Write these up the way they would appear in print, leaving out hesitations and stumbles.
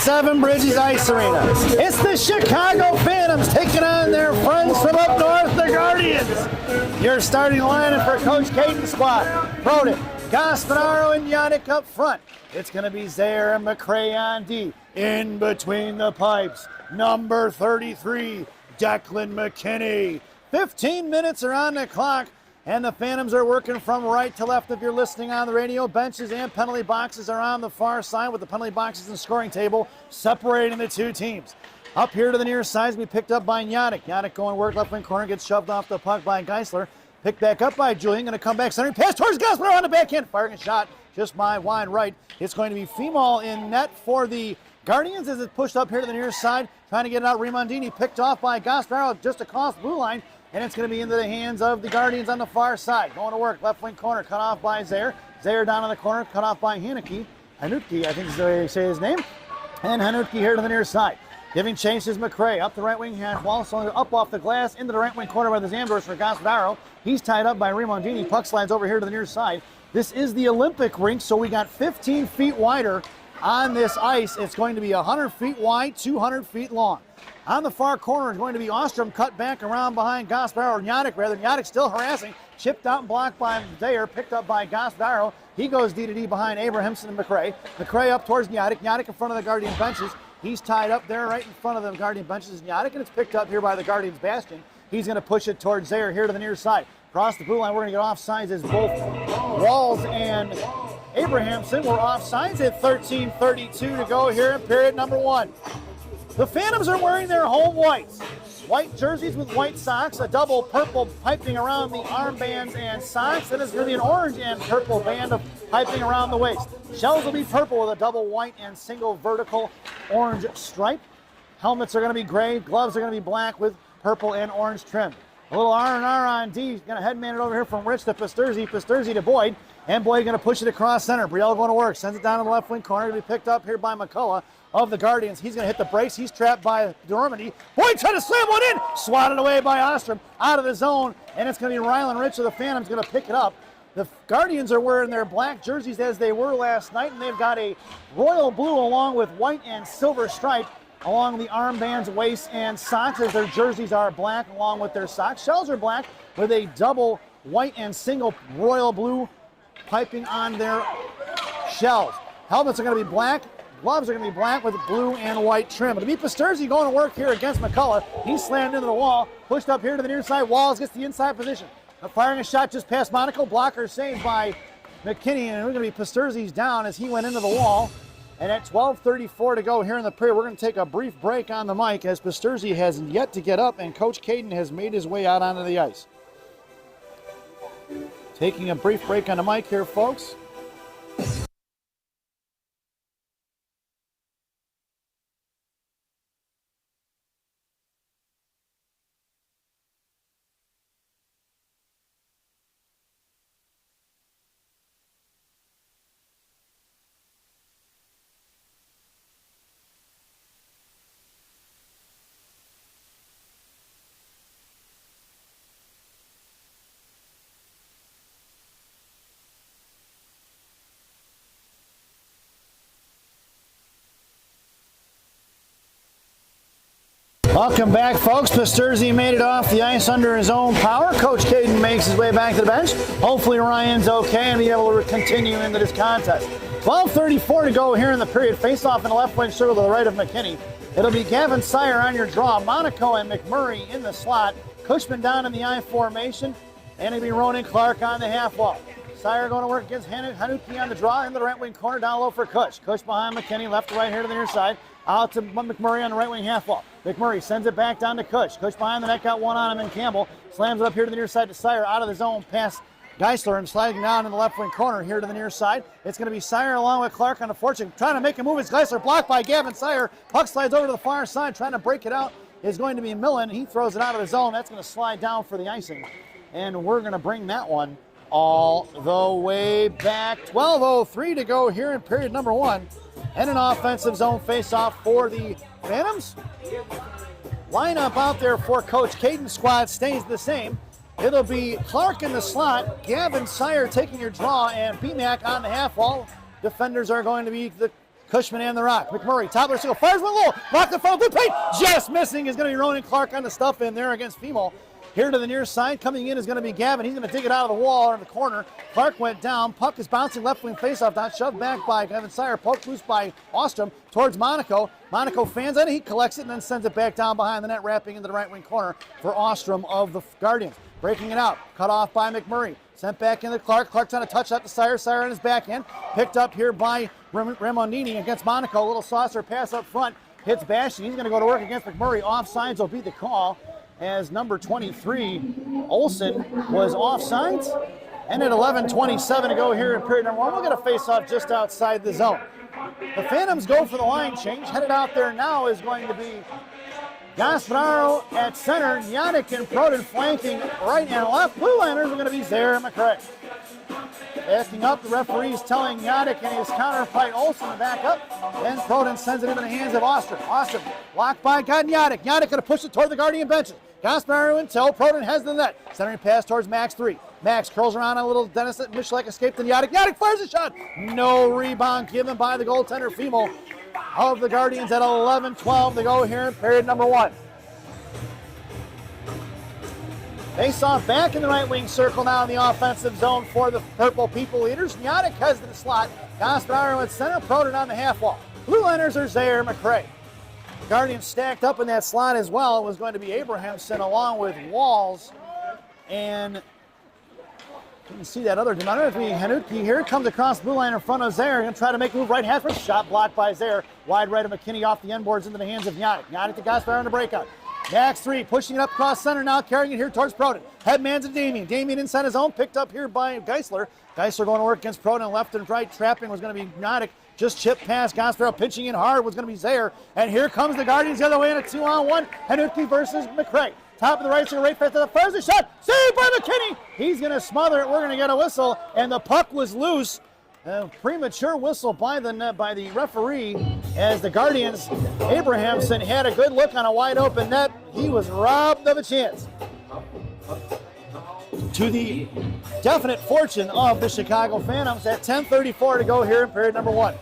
Seven Bridges Ice Arena. It's the Chicago Phantoms taking on their friends from up north, the Guardians. Your starting lineup for Coach Caden's squad. Proden, Gaspararo, and Yannick up front. It's going to be Zaire and McCray on D. In between the pipes, number 33, Declan McKinney. 15 minutes are on the clock, and the Phantoms are working from right to left if you're listening on the radio. Benches and penalty boxes are on the far side with the penalty boxes and scoring table separating the two teams. Up here to the near side is be picked up by Yannick. Yannick going work left wing corner, gets shoved off the puck by Geisler. Picked back up by Julian, going to come back center, pass towards Gaspararo on the backhand, firing a shot just by wide right. It's going to be Female in net for the Guardians as it's pushed up here to the near side, trying to get it out. Rimondini picked off by Gaspararo just across the blue line, and it's going to be into the hands of the Guardians on the far side. Going to work, left wing corner, cut off by Zaire. Zaire down in the corner, cut off by Hanutke, I think is the way you say his name. And Hanutke here to the near side. Giving chase is McCray, up the right wing half wall, so up off the glass, into the right wing corner by the Zamdors for Gaspararo. He's tied up by Rimondini. Puck slides over here to the near side. This is the Olympic rink, so we got 15 feet wider on this ice. It's going to be 100 feet wide, 200 feet long. On the far corner is going to be Ostrom, cut back around behind Gaspararo. Yannick still harassing. Chipped out and blocked by Zaire, picked up by Gaspararo. He goes D-to-D behind Abrahamson and McCray. McCray up towards Yannick. Yannick in front of the Guardian benches. He's tied up there right in front of the Guardian benches is Yannick, and it's picked up here by the Guardians bastion. He's going to push it towards Zaire here to the near side. Across the blue line, we're going to get offsides as both Walls and Abrahamson were offsides at 13:32 to go here in period number one. The Phantoms are wearing their home whites. White jerseys with white socks, a double purple piping around the armbands and socks, and it's going to be an orange and purple band of piping around the waist. Shells will be purple with a double white and single vertical orange stripe. Helmets are going to be gray, gloves are going to be black with purple and orange trim. A little R&R on D, going to headman it over here from Rich to Pasturzi to Boyd, and Boyd going to push it across center. Brielle going to work, sends it down to the left wing corner, to be picked up here by McCullough of the Guardians. He's going to hit the brakes. He's trapped by Dormady. Boyd trying to slam one in, swatted away by Ostrom, out of the zone, and it's going to be Rylan Rich of the Phantoms going to pick it up. The Guardians are wearing their black jerseys as they were last night, and they've got a royal blue along with white and silver stripe along the armbands, waist, and socks, as their jerseys are black along with their socks. Shells are black with a double white and single royal blue piping on their shells. Helmets are going to be black. Gloves are going to be black with blue and white trim. It'll be Pasturzi going to work here against McCullough. He's slammed into the wall, pushed up here to the near side. Walls gets the inside position. Firing a shot just past Monaco. Blocker saved by McKinney, and we're going to be Pasturzi's down as he went into the wall. And at 12:34 to go here in the period, we're going to take a brief break on the mic as Pasturzi has yet to get up and Coach Caden has made his way out onto the ice. Taking a brief break on the mic here, folks. Welcome back, folks. Pasturzi made it off the ice under his own power. Coach Caden makes his way back to the bench. Hopefully Ryan's okay and be able to continue into this contest. 12:34 to go here in the period. Face-off in the left wing circle to the right of McKinney. It'll be Gavin Sire on your draw. Monaco and McMurray in the slot. Cushman down in the I formation. And it'll be Ronan Clark on the half wall. Sire going to work against Hanutke on the draw into the right wing corner, down low for Cush. Cush behind McKinney, left to right here to the near side. Out to McMurray on the right wing half wall. McMurray sends it back down to Cush. Cush behind the net, got one on him, and Campbell slams it up here to the near side to Sire, out of the zone, past Geisler, and sliding down in the left wing corner here to the near side. It's going to be Sire along with Clark on the fortune, trying to make a move. It's Geisler, blocked by Gavin Sire. Puck slides over to the far side, trying to break it out is going to be Millen. He throws it out of the zone. That's going to slide down for the icing, and we're going to bring that one all the way back. 12:03 to go here in period number one. And an offensive zone face-off for the Phantoms. Lineup out there for Coach Caden's squad stays the same. It'll be Clark in the slot, Gavin Sire taking your draw, and BMAC on the half wall. Defenders are going to be the Cushman and the Rock. McMurray, top of the single, fires one low. Rock the front, blue paint, just missing is going to be Ronan Clark on the stuff in there against Female. Here to the near side, coming in is going to be Gavin. He's going to dig it out of the wall or in the corner. Clark went down. Puck is bouncing left wing faceoff down, shoved back by Kevin Sire. Poke loose by Ostrom towards Monaco. Monaco fans on it. He collects it and then sends it back down behind the net, wrapping into the right wing corner for Ostrom of the Guardians. Breaking it out, cut off by McMurray. Sent back into Clark. Clark's on a touch out to Sire. Sire on his backhand. Picked up here by Ramonini against Monaco. A little saucer pass up front. Hits Bastian. He's going to go to work against McMurray. Offsides will be the call, as number 23, Olsen, was offsides. And at 11:27 to go here in period number 1, we'll get a face-off just outside the zone. The Phantoms go for the line change. Headed out there now is going to be Gaspararo at center, Yannick and Proden flanking right and left. Blue Liners are going to be Zaire and McCray. Backing up, the referee's telling Yannick and his counterpart Olsen to back up. Then Proden sends it into the hands of Ostrom. Ostrom blocked by Yannick. Yannick going to push it toward the Guardian benches. Gaspararo in tow. Proden has the net. Centering pass towards Max 3. Max curls around on a little Dennis Michalek escaped and Yannick. Yannick fires a shot. No rebound given by the goaltender Female of the Guardians at 11:12 to go here in period number 1. Face off back in the right wing circle now in the offensive zone for the Purple People Leaders. Yannick has the slot. Gaspararo at center. Proden on the half wall. Blue Liners are Zaire McCray. Guardians stacked up in that slot as well. It was going to be Abrahamson along with Walls. And you can see that other defender. Hanutke here comes across the blue line in front of Zaire. Going to try to make a move right half first. Shot blocked by Zaire. Wide right of McKinney off the end boards into the hands of Yannick. Yannick to Gaspararo on the breakout. Max 3 pushing it up across center now, carrying it here towards Proden. Headman's to Damien. Damien inside his own, picked up here by Geisler. Geisler going to work against Proden left and right. Trapping was going to be Yannick. Just chip past Gaspararo, pitching in hard was going to be Zaire. And here comes the Guardians the other way in a 2-on-1. Hanutke versus McCray. Top of the right, right fast to the first shot. Saved by McKinney. He's going to smother it. We're going to get a whistle. And the puck was loose. A premature whistle by the referee as the Guardians, Abrahamson had a good look on a wide open net. He was robbed of a chance. To the definite fortune of the Chicago Phantoms at 10:34 to go here in period number 1.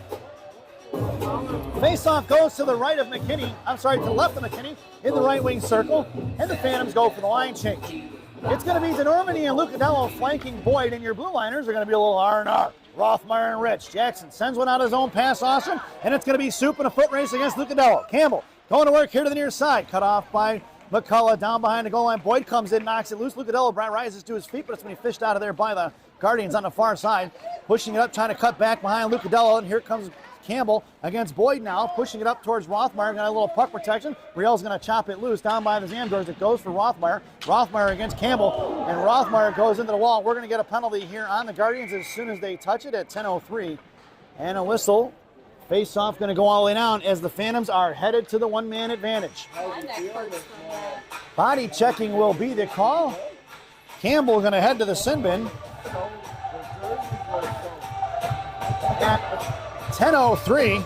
Faceoff goes to the right of McKinney, to the left of McKinney in the right wing circle, and the Phantoms go for the line change. It's going to be DeNormany and Lucadello flanking Boyd, and your Blue Liners are going to be a little R&R. Rothmeyer and Rich. Jackson sends one out his own pass, Austin, and it's going to be Soup in a foot race against Lucadello. Campbell going to work here to the near side. Cut off by McCullough down behind the goal line. Boyd comes in, knocks it loose. Lucadello rises to his feet, but it's going to be fished out of there by the Guardians on the far side. Pushing it up, trying to cut back behind Lucadello, and here comes Campbell against Boyd now, pushing it up towards Rothmeyer. Got a little puck protection. Riel's going to chop it loose down by the Zamdors. It goes for Rothmeyer. Rothmeyer against Campbell, and Rothmeyer goes into the wall. We're going to get a penalty here on the Guardians as soon as they touch it at 10:03. And a whistle. Face-off going to go all the way down as the Phantoms are headed to the one-man advantage. Body checking will be the call. Campbell going to head to the sin bin. At 10:03.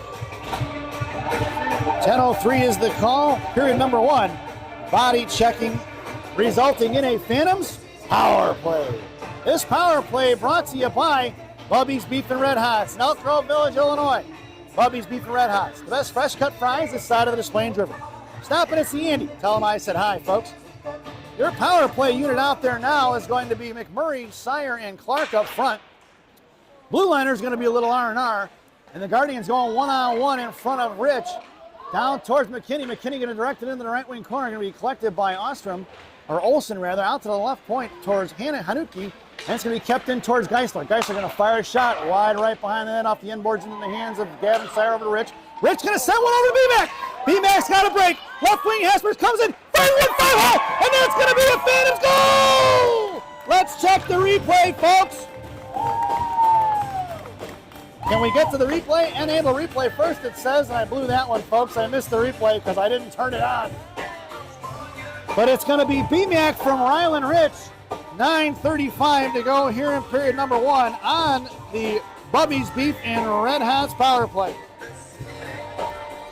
10:03 is the call. Period number 1. Body checking resulting in a Phantoms power play. This power play brought to you by Bubby's Beef and Red Hots in Elk Grove Village, Illinois. Bubby's Beef and Red Hots. The best fresh cut fries this side of the Des Plaines River. Stop in and see Andy. Tell him I said hi, folks. Your power play unit out there now is going to be McMurray, Sire, and Clark up front. Blue Liner's going to be a little R&R. And the Guardians going one-on-one in front of Rich. Down towards McKinney. McKinney going to direct it into the right wing corner. Going to be collected by Olsen rather, out to the left point towards Hanutke. And it's going to be kept in towards Geisler. Geisler going to fire a shot wide right behind the net off the end boards into the hands of Gavin Sire over to Rich. Rich going to send one over to B-Mac. B-Mac's got a break. Left wing Haspers comes in. Fire one, fire hole. And that's going to be a Phantoms goal! Let's check the replay, folks. Can we get to the replay? Enable replay first, it says, and I blew that one, folks. I missed the replay because I didn't turn it on. But it's going to be B-Mac from Ryland Rich. 9:35 to go here in period number 1 on the Bubby's Beef and Red Hots power play.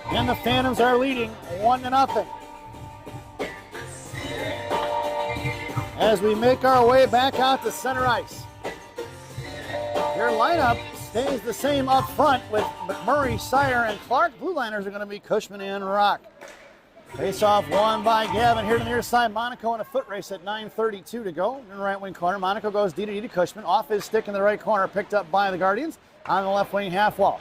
And the Phantoms are leading 1-0. As we make our way back out to center ice. Your lineup Stays the same up front with McMurray, Sire, and Clark. Blue liners are going to be Cushman and Rock. Face off won by Gavin here to the near side. Monaco in a foot race at 9:32 to go. In the right wing corner, Monaco goes D to Cushman. Off his stick in the right corner, picked up by the Guardians on the left wing half wall.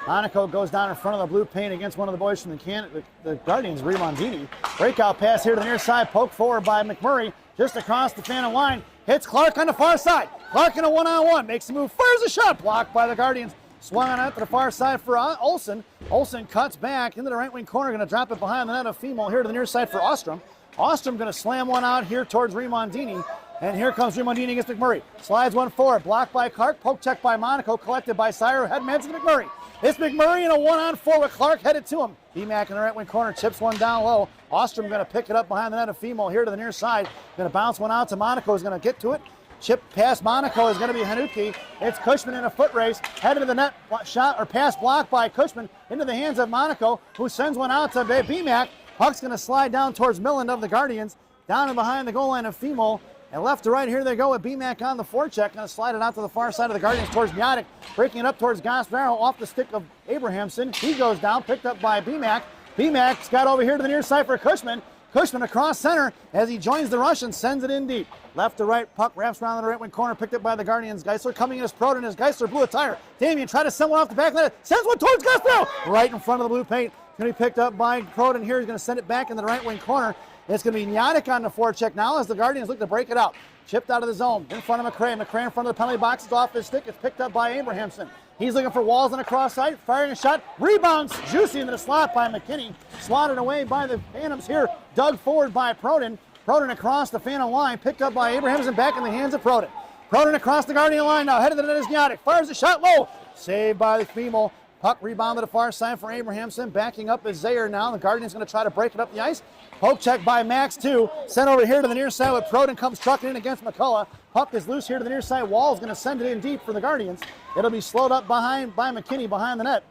Monaco goes down in front of the blue paint against one of the boys from the Guardians, Rimondini. Breakout pass here to the near side, poke forward by McMurray, just across the Phantom line. Hits Clark on the far side. Clark in a one-on-one, makes a move, fires a shot, blocked by the Guardians. Swung on out to the far side for Olsen. Olsen cuts back into the right wing corner, going to drop it behind the net of Female here to the near side for Ostrom. Ostrom going to slam one out here towards Rimondini. And here comes Rimondini against McMurray. Slides one forward, blocked by Clark, poke check by Monaco, collected by Sire, headmans to McMurray. It's McMurray in a one-on-4 with Clark headed to him. BMAC in the right wing corner, chips one down low. Ostrom going to pick it up behind the net of Female here to the near side. Going to bounce one out to Monaco, is going to get to it. Chip past Monaco is going to be Hanutke. It's Cushman in a foot race. Headed to the net, shot or pass blocked by Cushman into the hands of Monaco, who sends one out to BMAC. Puck's going to slide down towards Milland of the Guardians. Down and behind the goal line of Female. And left to right, here they go with BMAC on the forecheck. Going to slide it out to the far side of the Guardians towards Miotic. Breaking it up towards Gasparro off the stick of Abrahamson. He goes down, picked up by BMAC. BMAC's got over here to the near side for Cushman. Cushman across center as he joins the rush and sends it in deep. Left to right, puck wraps around the right wing corner, picked up by the Guardians. Geisler coming in as Proden as Geisler blew a tire. Damien tried to send one off the back net, sends one towards Gasparro, right in front of the blue paint. Going to be picked up by Proden here. He's going to send it back in the right wing corner. It's going to be Miotic on the forecheck now as the Guardians look to break it out. Chipped out of the zone in front of McRae. McRae in front of the penalty box is off his stick. It's picked up by Abrahamson. He's looking for Walls on the cross side, firing a shot. Rebounds juicy into the slot by McKinney. Swatted away by the Phantoms here. Dug forward by Proden. Proden across the Phantom line, picked up by Abrahamson, back in the hands of Proden. Proden across the Guardian line now, headed to the net is Miotic. Fires a shot low. Saved by the Female. Puck rebound to the far side for Abrahamson. Backing up is Zaire now. The Guardians going to try to break it up the ice. Poke check by Max 2. Sent over here to the near side with Proden comes trucking in against McCullough. Puck is loose here to the near side. Wall's going to send it in deep for the Guardians. It'll be slowed up behind by McKinney behind the net.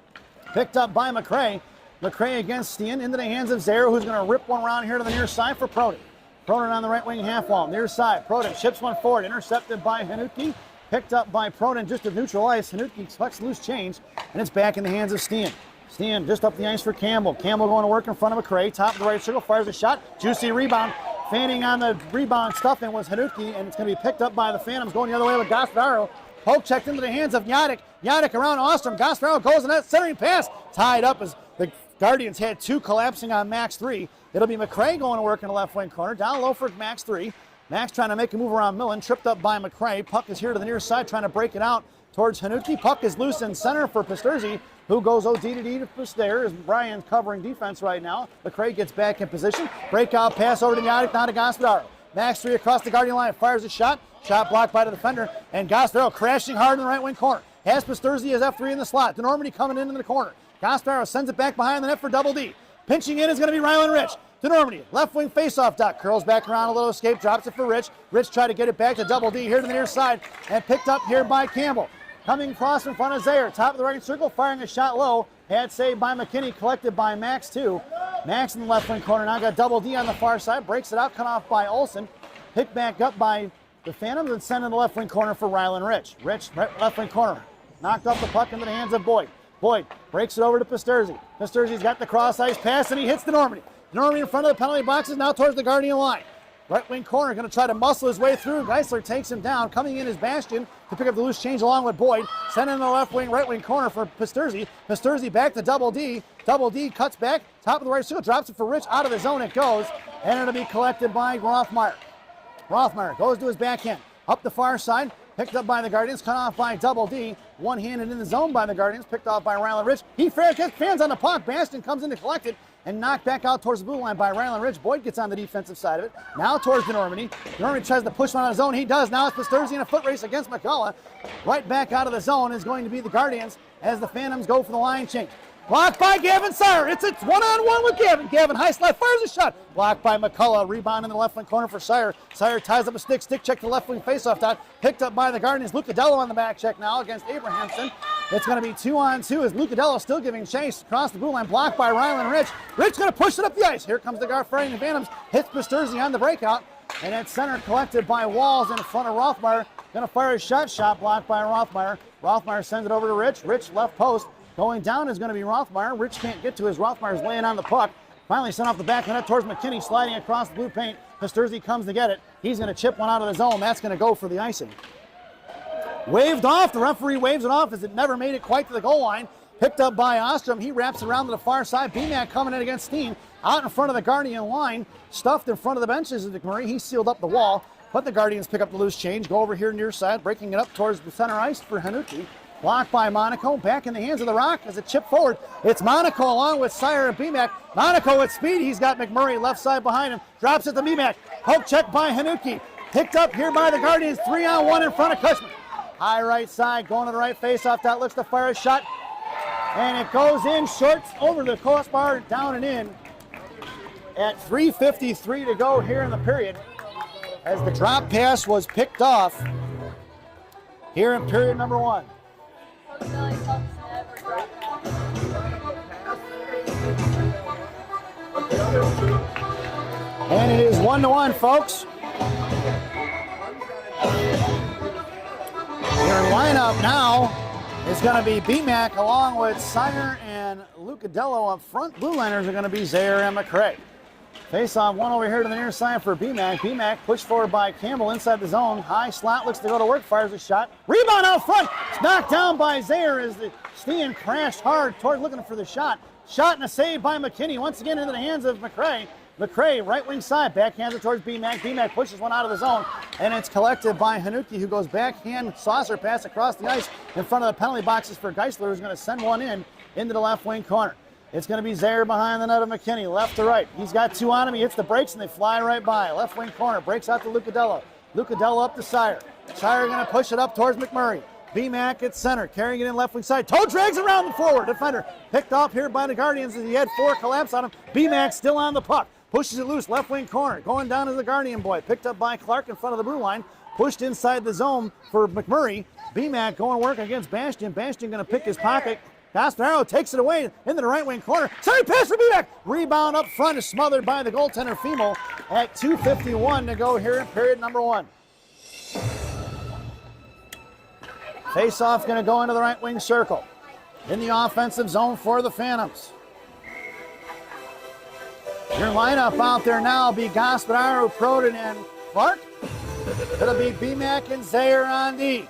Picked up by McRae. McRae against Steen into the hands of Zaire, who's going to rip one around here to the near side for Proden. Proden on the right wing half wall. Near side. Proden chips one forward. Intercepted by Hanutke. Picked up by Proden just to neutral ice. Hanutke collects loose change, and it's back in the hands of Steen. Steen just up the ice for Campbell. Campbell going to work in front of McRae. Top of the right circle, fires a shot. Juicy rebound. Fanning on the rebound stuffing was Hanutke, and it's going to be picked up by the Phantoms going the other way with Gasparro. Poke checked into the hands of Miotic. Miotic around Ostrom. Gasparro goes in that centering pass. Tied up as the Guardians had two collapsing on Max 3. It'll be McRae going to work in the left wing corner. Down low for Max 3. Max trying to make a move around Millen, tripped up by McRae. Puck is here to the near side, trying to break it out towards Hanutke. Puck is loose in center for Pasterzi, who goes OD to D to Paster as Brian's covering defense right now. McRae gets back in position. Breakout pass over to Miotic, down to Gasparro. Max 3 across the Guardian line, fires a shot. Shot blocked by the defender, and Gasparro crashing hard in the right wing corner. Has Pasterzi as F3 in the slot. DeNormandy coming into the corner. Gasparro sends it back behind the net for double D. Pinching in is going to be Rylan Rich. DeNormandy, left wing faceoff dot, curls back around a little escape, drops it for Rich. Rich tried to get it back to double D here to the near side, and picked up here by Campbell. Coming across in front of Zaire, top of the right circle, firing a shot low. Had saved by McKinney, collected by Max 2. Max in the left wing corner, now got double D on the far side, breaks it out, cut off by Olsen. Picked back up by the Phantoms and sent in the left wing corner for Rylan Rich. Rich, left wing corner, knocked off the puck into the hands of Boyd. Boyd breaks it over to Pasterzi. Pasterzi's got the cross ice pass, and he hits DeNormandy. DeNormandy in front of the penalty boxes, now towards the Guardian line. Right wing corner, going to try to muscle his way through. Geisler takes him down. Coming in is Bastian to pick up the loose change along with Boyd. Sent in the left wing, right wing corner for Pasterzi. Pasterzi back to double D. Double D cuts back, top of the right circle, drops it for Rich. Out of the zone it goes, and it'll be collected by Rothmeyer. Rothmeyer goes to his backhand. Up the far side, picked up by the Guardians, cut off by double D. One-handed in the zone by the Guardians, picked off by Rylan Rich. He gets fans on the puck. Bastian comes in to collect it, and knocked back out towards the blue line by Rylan Rich. Boyd gets on the defensive side of it. Now towards DeNormandy. DeNormandy tries to push one on his own. He does. Now it's Pasterzi in a foot race against McCullough. Right back out of the zone is going to be the Guardians as the Phantoms go for the line change. Blocked by Gavin Sire. It's a one-on-one with Gavin. Gavin high slide, fires a shot. Blocked by McCullough. Rebound in the left wing corner for Sire. Sire ties up a stick. Stick check to the left wing faceoff dot. Picked up by the Guardians. Lucadello on the back check now against Abrahamson. It's going to be 2-on-2 as Lucadello still giving chase across the blue line. Blocked by Rylan Rich. Rich going to push it up the ice. Here comes the guard fighting the Phantoms. Hits Pasterzi on the breakout. And at center collected by Walls in front of Rothmeyer. Going to fire a shot blocked by Rothmeyer. Rothmeyer sends it over to Rich. Rich left post. Going down is going to be Rothmeyer. Rich can't get to his. Rothmeyer's laying on the puck. Finally sent off the back of the net towards McKinney, sliding across the blue paint. Pasterzi comes to get it. He's going to chip one out of the zone. That's going to go for the icing. Waved off. The referee waves it off as it never made it quite to the goal line. Picked up by Ostrom. He wraps it around to the far side. BMAC coming in against Steen. Out in front of the Guardian line. Stuffed in front of the benches of McMurray. He sealed up the wall. But the Guardians pick up the loose change. Go over here near side. Breaking it up towards the center ice for Hanuki. Blocked by Monaco. Back in the hands of the Rock as it chipped forward. It's Monaco along with Sire and BMAC. Monaco at speed. He's got McMurray left side behind him. Drops it to BMAC. Poke check by Hanuki. Picked up here by the Guardians. 3-on-1 in front of Cushman. High right side. Going to the right face-off. That looks to fire a shot. And it goes in short over the crossbar. Down and in. At 3:53 to go here in the period. As the drop pass was picked off here in period number 1. And it is 1-1, folks. Your lineup now is going to be BMAC along with Sire and Lucadello up front. Blue liners are going to be Zaire and McCray. Face off one over here to the near side for BMAC. BMAC pushed forward by Campbell inside the zone. High slot looks to go to work. Fires a shot. Rebound out front. It's knocked down by Zaire as the Steen crashed hard toward looking for the shot. Shot and a save by McKinney. Once again into the hands of McCray. McCray, right wing side, backhands it towards BMAC. BMAC pushes one out of the zone, and it's collected by Hanuki, who goes backhand saucer pass across the ice in front of the penalty boxes for Geisler, who's going to send one in into the left wing corner. It's going to be Zaire behind the net of McKinney, left to right. He's got two on him. He hits the brakes, and they fly right by. Left wing corner, breaks out to Lucadello. Lucadello up to Sire. Sire going to push it up towards McMurray. BMAC at center, carrying it in left wing side. Toe drags around the forward. Defender picked off here by the Guardians as he had 4 collapse on him. BMAC still on the puck. Pushes it loose, left wing corner. Going down to the Guardian boy. Picked up by Clark in front of the blue line. Pushed inside the zone for McMurray. BMAC going to work against Bastian. Bastian going to pick his pocket. Castanaro takes it away into the right wing corner. Sorry, pass for BMAC. Rebound up front is smothered by the goaltender Fimo at 2:51 to go here in period number 1. Face-off going to go into the right wing circle. In the offensive zone for the Phantoms. Your lineup out there now will be Gaspararo, Proden, and Clark. It'll be BMAC and Zaire on D.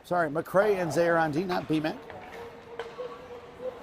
Sorry, McCray and Zaire on D, not BMAC.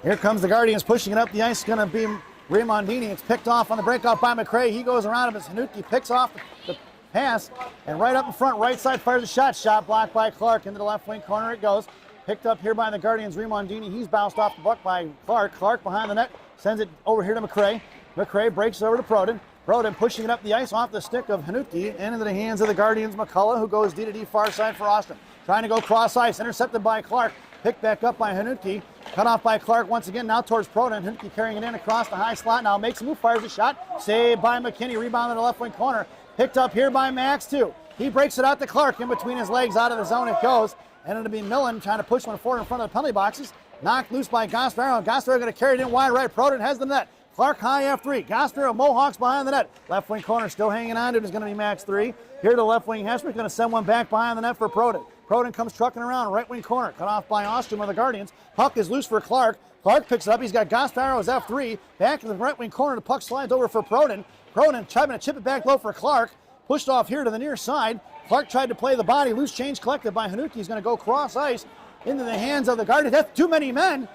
Here comes the Guardians pushing it up the ice. It's going to be Raymondini. It's picked off on the breakoff by McCray. He goes around him as Hanuki picks off the pass. And right up in front, right side, fires a shot. Shot blocked by Clark. Into the left wing corner it goes. Picked up here by the Guardians, Raymondini. He's bounced off the puck by Clark. Clark behind the net. Sends it over here to McCray. McCray breaks it over to Proden. Proden pushing it up the ice off the stick of Hanuki and into the hands of the Guardians, McCullough, who goes D to D far side for Ostrom. Trying to go cross ice, intercepted by Clark. Picked back up by Hanuki. Cut off by Clark once again, now towards Proden. Hanuki carrying it in across the high slot. Now makes a move, fires a shot. Saved by McKinney, rebound in the left wing corner. Picked up here by Max too. He breaks it out to Clark. In between his legs, out of the zone it goes. And it'll be Millen trying to push one forward in front of the penalty boxes. Knocked loose by Gaspararo. Gaspararo going to carry it in wide right. Proden has the net. Clark high F3. Gaspararo, Mohawks behind the net. Left wing corner still hanging on to it is going to be Max 3. Here to the left wing, Hesper going to send one back behind the net for Proden. Proden comes trucking around, right wing corner. Cut off by Ostrom of the Guardians. Puck is loose for Clark. Clark picks it up. He's got Gasparo's F3. Back in the right wing corner. The puck slides over for Proden. Proden trying to chip it back low for Clark. Pushed off here to the near side. Clark tried to play the body. Loose change collected by Hanuki. He's going to go cross ice into the hands of the Guardians. That's too many men.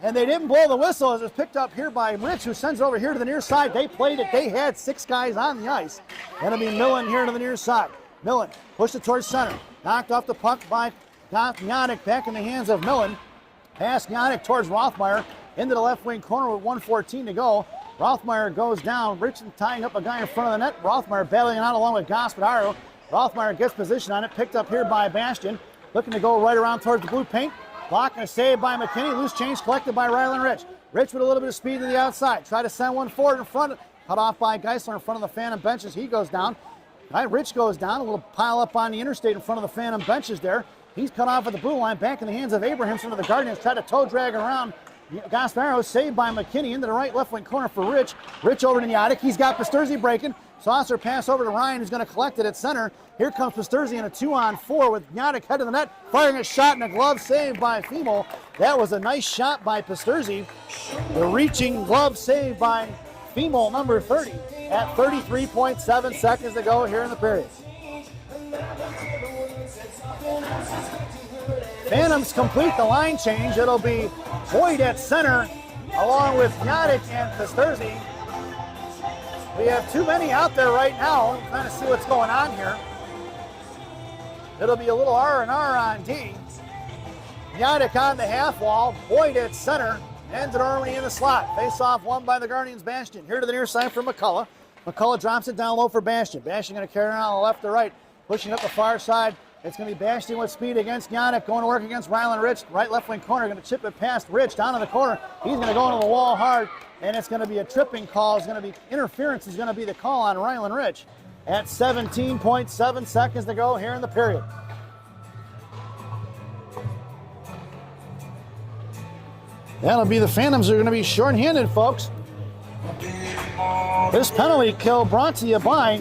And they didn't blow the whistle as it was picked up here by Rich, who sends it over here to the near side. They played it. They had 6 guys on the ice. And it'll be Millen here to the near side. Millen pushed it towards center. Knocked off the puck by Yannick. Back in the hands of Millen. Pass Yannick towards Rothmeyer into the left wing corner with 1:14 to go. Rothmeyer goes down. Rich tying up a guy in front of the net. Rothmeyer battling out along with Gaspararo. Rothmeyer gets position on it. Picked up here by Bastian. Looking to go right around towards the blue paint. Block and a save by McKinney. Loose change collected by Ryland Rich. Rich with a little bit of speed to the outside. Try to send one forward in front. Cut off by Geisler in front of the Phantom benches. He goes down. Rich goes down. A little pile up on the interstate in front of the Phantom benches there. He's cut off at the blue line. Back in the hands of Abrahamson of the Guardians. Try to toe drag around. Gaspararo saved by McKinney into the right left wing corner for Rich. Rich over to Yannick. He's got Pasterzi breaking. Saucer pass over to Ryan, who's going to collect it at center. Here comes Pasturzi in a 2-on-4 with Gnatic head of the net, firing a shot and a glove save by Femel. That was a nice shot by Pasturzi. The reaching glove save by Femel, number 30, at 33.7 seconds to go here in the period. Phantoms complete the line change. It'll be Boyd at center, along with Gnatic and Pasturzi. We have too many out there right now. I'm trying to see what's going on here. It'll be a little R&R on D. Gnatic on the half wall. Boyd at center. And Denormany in the slot. Face-off won by the Guardians. Bastian here to the near side for McCullough. McCullough drops it down low for Bastian. Bastian going to carry it on the left to right. Pushing up the far side. It's going to be Bastian with speed against Gnatic. Going to work against Rylan Rich. Right left wing corner. Going to chip it past Rich down in the corner. He's going to go into the wall hard. And it's going to be a tripping call. It's going to be interference is going to be the call on Rylan Rich at 17.7 seconds to go here in the period. That'll be the Phantoms are going to be short-handed, folks. This penalty kill brought to you by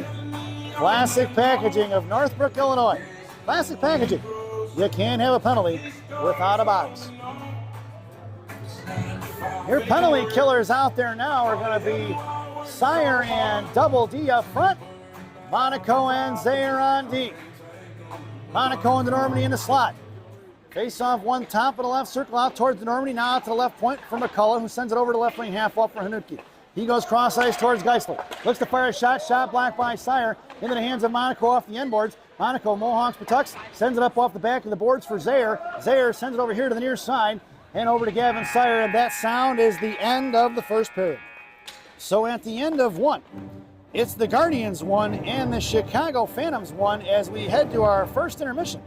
Classic Packaging of Northbrook, Illinois. Classic Packaging. You can't have a penalty without a box. Your penalty killers out there now are going to be Sire and Double D up front. Monaco and Zaire on D. Monaco and Denormany in the slot. Face off one top of the left circle out towards Denormany. Now out to the left point for McCullough, who sends it over to left wing half wall for Hanutke. He goes cross ice towards Geisler. Looks to fire a shot. Shot blocked by Sire. Into the hands of Monaco off the end boards. Monaco, Mohawks, Patucks, sends it up off the back of the boards for Zaire. Zaire sends it over here to the near side and over to Gavin Sire. And that sound is the end of the first period. So at the end of one, it's the Guardians 1 and the Chicago Phantoms 1 as we head to our first intermission.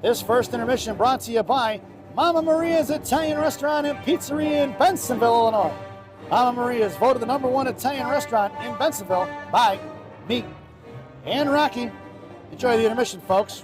This first intermission brought to you by Mama Maria's Italian Restaurant and Pizzeria in Bensonville, Illinois. Mama Maria's voted the #1 Italian restaurant in Bensonville by me and Rocky. Enjoy the intermission, folks.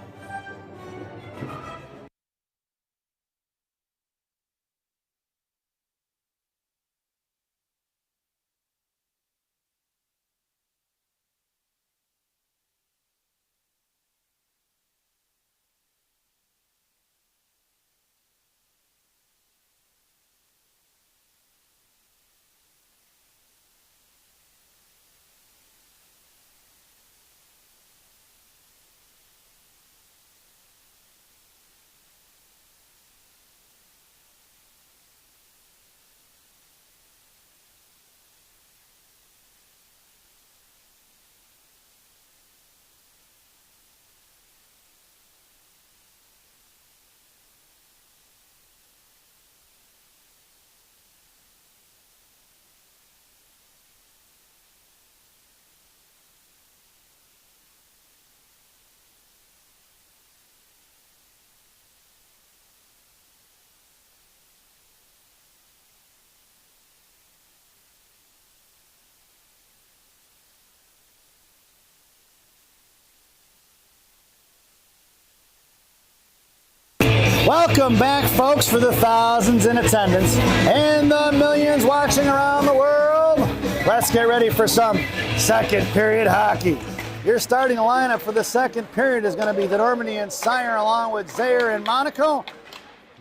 Welcome back, folks, for the thousands in attendance and the millions watching around the world. Let's get ready for some second period hockey. Your starting lineup for the second period is going to be Denormany and Sire along with Zaire and Monaco.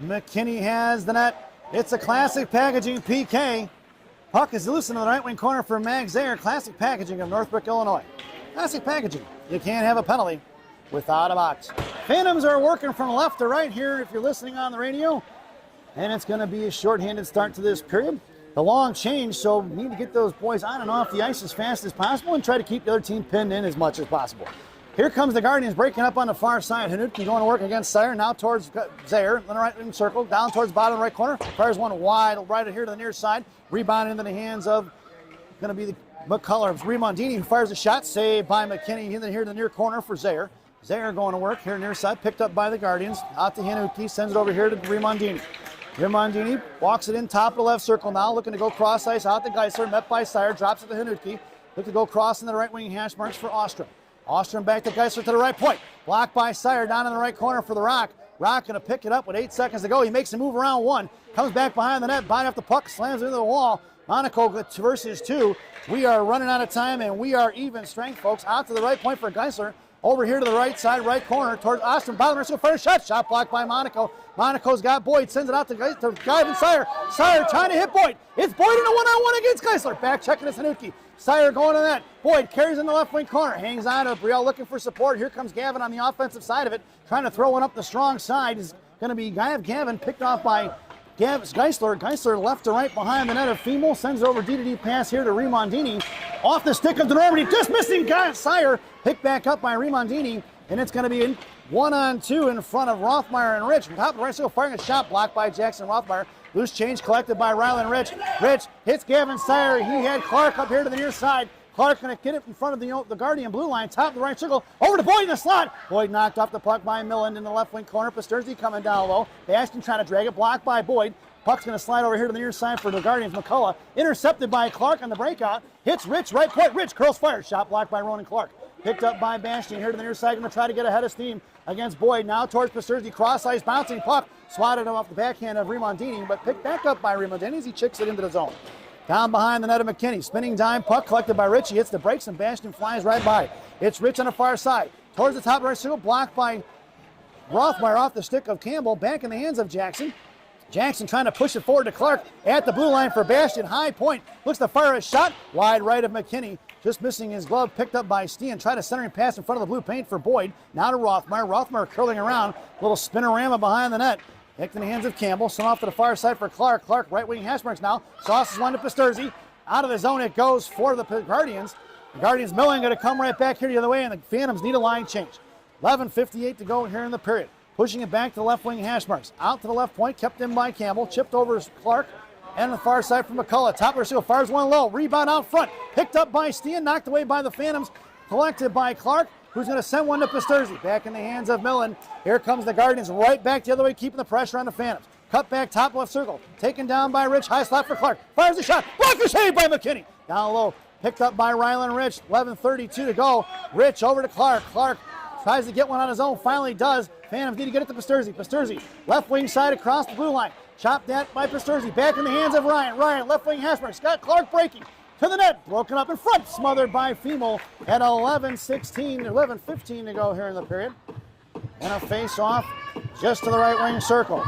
McKinney has the net. It's a Classic Packaging PK. Puck is loose into the right wing corner for Mag Zaire. Classic Packaging of Northbrook, Illinois. Classic Packaging. You can't have a penalty without a box. Phantoms are working from left to right here if you're listening on the radio. And it's going to be a shorthanded start to this period. The long change, so we need to get those boys on and off the ice as fast as possible and try to keep the other team pinned in as much as possible. Here comes the Guardians breaking up on the far side. Hanutke going to work against Sire. Now towards Zaire. In the right wing circle. Down towards the bottom right corner. Fires one wide right here to the near side. Rebound into the hands of going to be the McCullough. Remondini who fires a shot. Saved by McKinney. In here to the near corner for Zaire. Zaire going to work here near side, picked up by the Guardians. Out to Hanutke, sends it over here to Remondini. Remondini walks it in top of the left circle now, looking to go cross ice out to Geisler, met by Sire, drops it to Hanutke. Look to go cross in the right wing hash marks for Ostrom. Ostrom back to Geisler to the right point. Blocked by Sire down in the right corner for the Rock. Rock going to pick it up with 8 seconds to go. He makes a move around one, comes back behind the net, biting up the puck, slams it into the wall. Monaco versus 2. We are running out of time, and we are even strength, folks. Out to the right point for Geisler. Over here to the right side, right corner, towards Austin. Bottom right, first shot. Shot blocked by Monaco. Monaco's got Boyd. Sends it out to Gavin Sire. Sire trying to hit Boyd. It's Boyd in a one-on-one against Geisler. Back checking to Sanuki. Sire going to that. Boyd carries in the left wing corner. Hangs on to Brielle looking for support. Here comes Gavin on the offensive side of it. Trying to throw one up the strong side. Is going to be Gavin picked off by Geisler. Geisler left to right behind the net of Femel. Sends it over D-to-D pass here to Rimondini. Off the stick of DeNormandy. Just missing Sire. Picked back up by Rimondini. And it's going to be in 1-on-2 in front of Rothmeyer and Rich. Top of the right circle, firing a shot blocked by Jackson Rothmeyer. Loose change collected by Rylan Rich. Rich hits Gavin Sire. He had Clark up here to the near side. Clark going to get it in front of the Guardian blue line. Top of the right circle. Over to Boyd in the slot. Boyd knocked off the puck by Millen in the left wing corner. Pasterski coming down low. Bastion trying to drag it. Blocked by Boyd. Puck's going to slide over here to the near side for the Guardians. McCullough intercepted by Clark on the breakout. Hits Rich right point. Rich curls fire. Shot blocked by Ronan Clark. Picked up by Bastion here to the near side. Going to try to get ahead of steam against Boyd. Now towards Pasterski. Cross ice bouncing puck. Swatted him off the backhand of Rimondini, but picked back up by Rimondini as he chicks it into the zone. Down behind the net of McKinney. Spinning dime puck collected by Rich. He hits the brakes and Bastion flies right by. It's Rich on the far side. Towards the top right circle. Blocked by Rothmeyer off the stick of Campbell. Back in the hands of Jackson. Jackson trying to push it forward to Clark at the blue line for Bastion. High point. Looks to fire a shot. Wide right of McKinney. Just missing his glove. Picked up by Steen. Tried a centering pass in front of the blue paint for Boyd. Now to Rothmeyer. Rothmeyer curling around. Little spinorama behind the net. Picked in the hands of Campbell. Sent off to the far side for Clark. Clark right wing hash marks now. Sauces one to Pasterzi. Out of the zone it goes for the Guardians. The Guardians milling going to come right back here the other way, and the Phantoms need a line change. 11:58 to go here in the period. Pushing it back to the left wing hash marks. Out to the left point, kept in by Campbell. Chipped over Clark. And the far side for McCullough. Top of the seal, fires one low. Rebound out front. Picked up by Steen. Knocked away by the Phantoms. Collected by Clark, who's going to send one to Pasterzi. Back in the hands of Millen. Here comes the Guardians right back the other way, keeping the pressure on the Phantoms. Cut back, top left circle. Taken down by Rich. High slot for Clark. Fires the shot. Blocker save by McKinney. Down low. Picked up by Rylan Rich. 11:32 to go. Rich over to Clark. Clark tries to get one on his own. Finally does. Phantoms need to get it to Pasterzi. Pasterzi, left wing side across the blue line. Chopped at by Pasterzi. Back in the hands of Ryan. Ryan, left wing hash mark. Scott Clark breaking to the net. Broken up in front. Smothered by Femel at 11:15 to go here in the period. And a face off just to the right wing circle.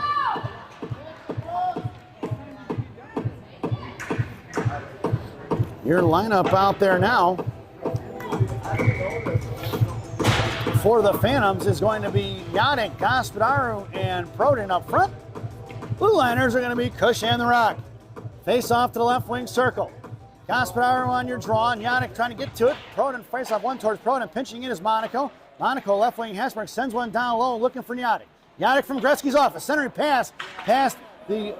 Your lineup out there now for the Phantoms is going to be Yannick, Gospodaru, and Proden up front. Blue liners are going to be Cush and the Rock. Face off to the left wing circle. Gospodaru on your draw, and Yannick trying to get to it. Proden face off one towards Proden, pinching in is Monaco. Monaco left wing Hasberg sends one down low looking for Yannick. Yannick from Gretzky's office, centering pass past the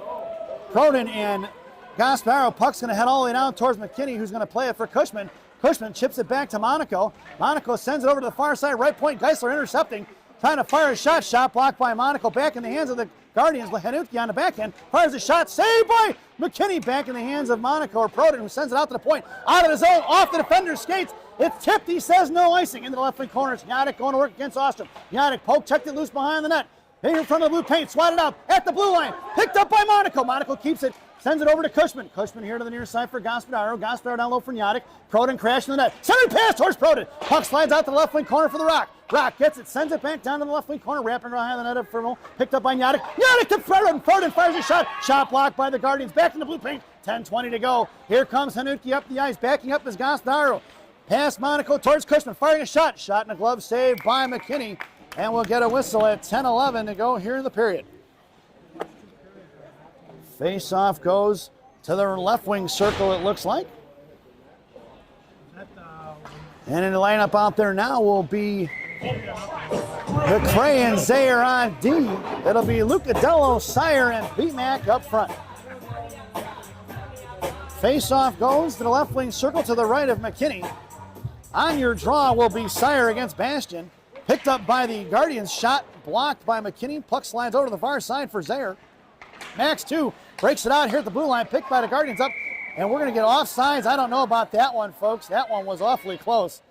Proden and Gospodaru. Puck's going to head all the way down towards McKinney, who's going to play it for Cushman. Cushman chips it back to Monaco. Monaco sends it over to the far side, right point. Geisler intercepting, trying to fire a shot. Shot blocked by Monaco. Back in the hands of the Guardians. Lehenuki on the backhand fires a shot. Saved by McKinney. Back in the hands of Monaco or Proden, who sends it out to the point. Out of the zone, off the defender's skates. It's tipped. He says no icing. Into the left wing corner. It's Yannick going to work against Ostrom. Yannick poke, checked it loose behind the net. Here in front of the blue paint. Swatted out at the blue line. Picked up by Monaco. Monaco keeps it. Sends it over to Cushman. Cushman here to the near side for Gospodaru. Gospodaru down low for Yannick. Proden crashing the net. Centering pass towards Proden. Puck slides out to the left wing corner for the Rock. Rock gets it, sends it back down to the left wing corner, wrapping behind the net of Firmo. Picked up by Yannick. Yannick to Proden. Proden fires a shot. Shot blocked by the Guardians. Back in the blue paint. 10:20 to go. Here comes Hanuki up the ice. Backing up is Gospodaru. Past Monaco towards Cushman. Firing a shot. Shot in a glove saved by McKinney. And we'll get a whistle at 10:11 to go here in the period. Face-off goes to the left wing circle, it looks like. And in the lineup out there now will be McCray and Zayer on D. It'll be Lucadello, Sire, and B-Mac up front. Face-off goes to the left wing circle to the right of McKinney. On your draw will be Sire against Bastion. Picked up by the Guardians, shot blocked by McKinney. Puck slides over to the far side for Zayer. Max 2 breaks it out here at the blue line, picked by the Guardians up, and we're going to get offsides. I don't know about that one, folks. That one was awfully close.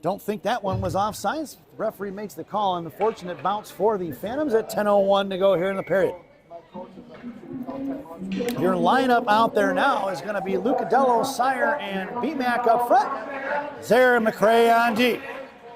Don't think that one was offsides. The referee makes the call, and the fortunate bounce for the Phantoms at 10:01 to go here in the period. Your lineup out there now is going to be Lucadello, Sire, and BMAC up front. Zaire and McRae on D.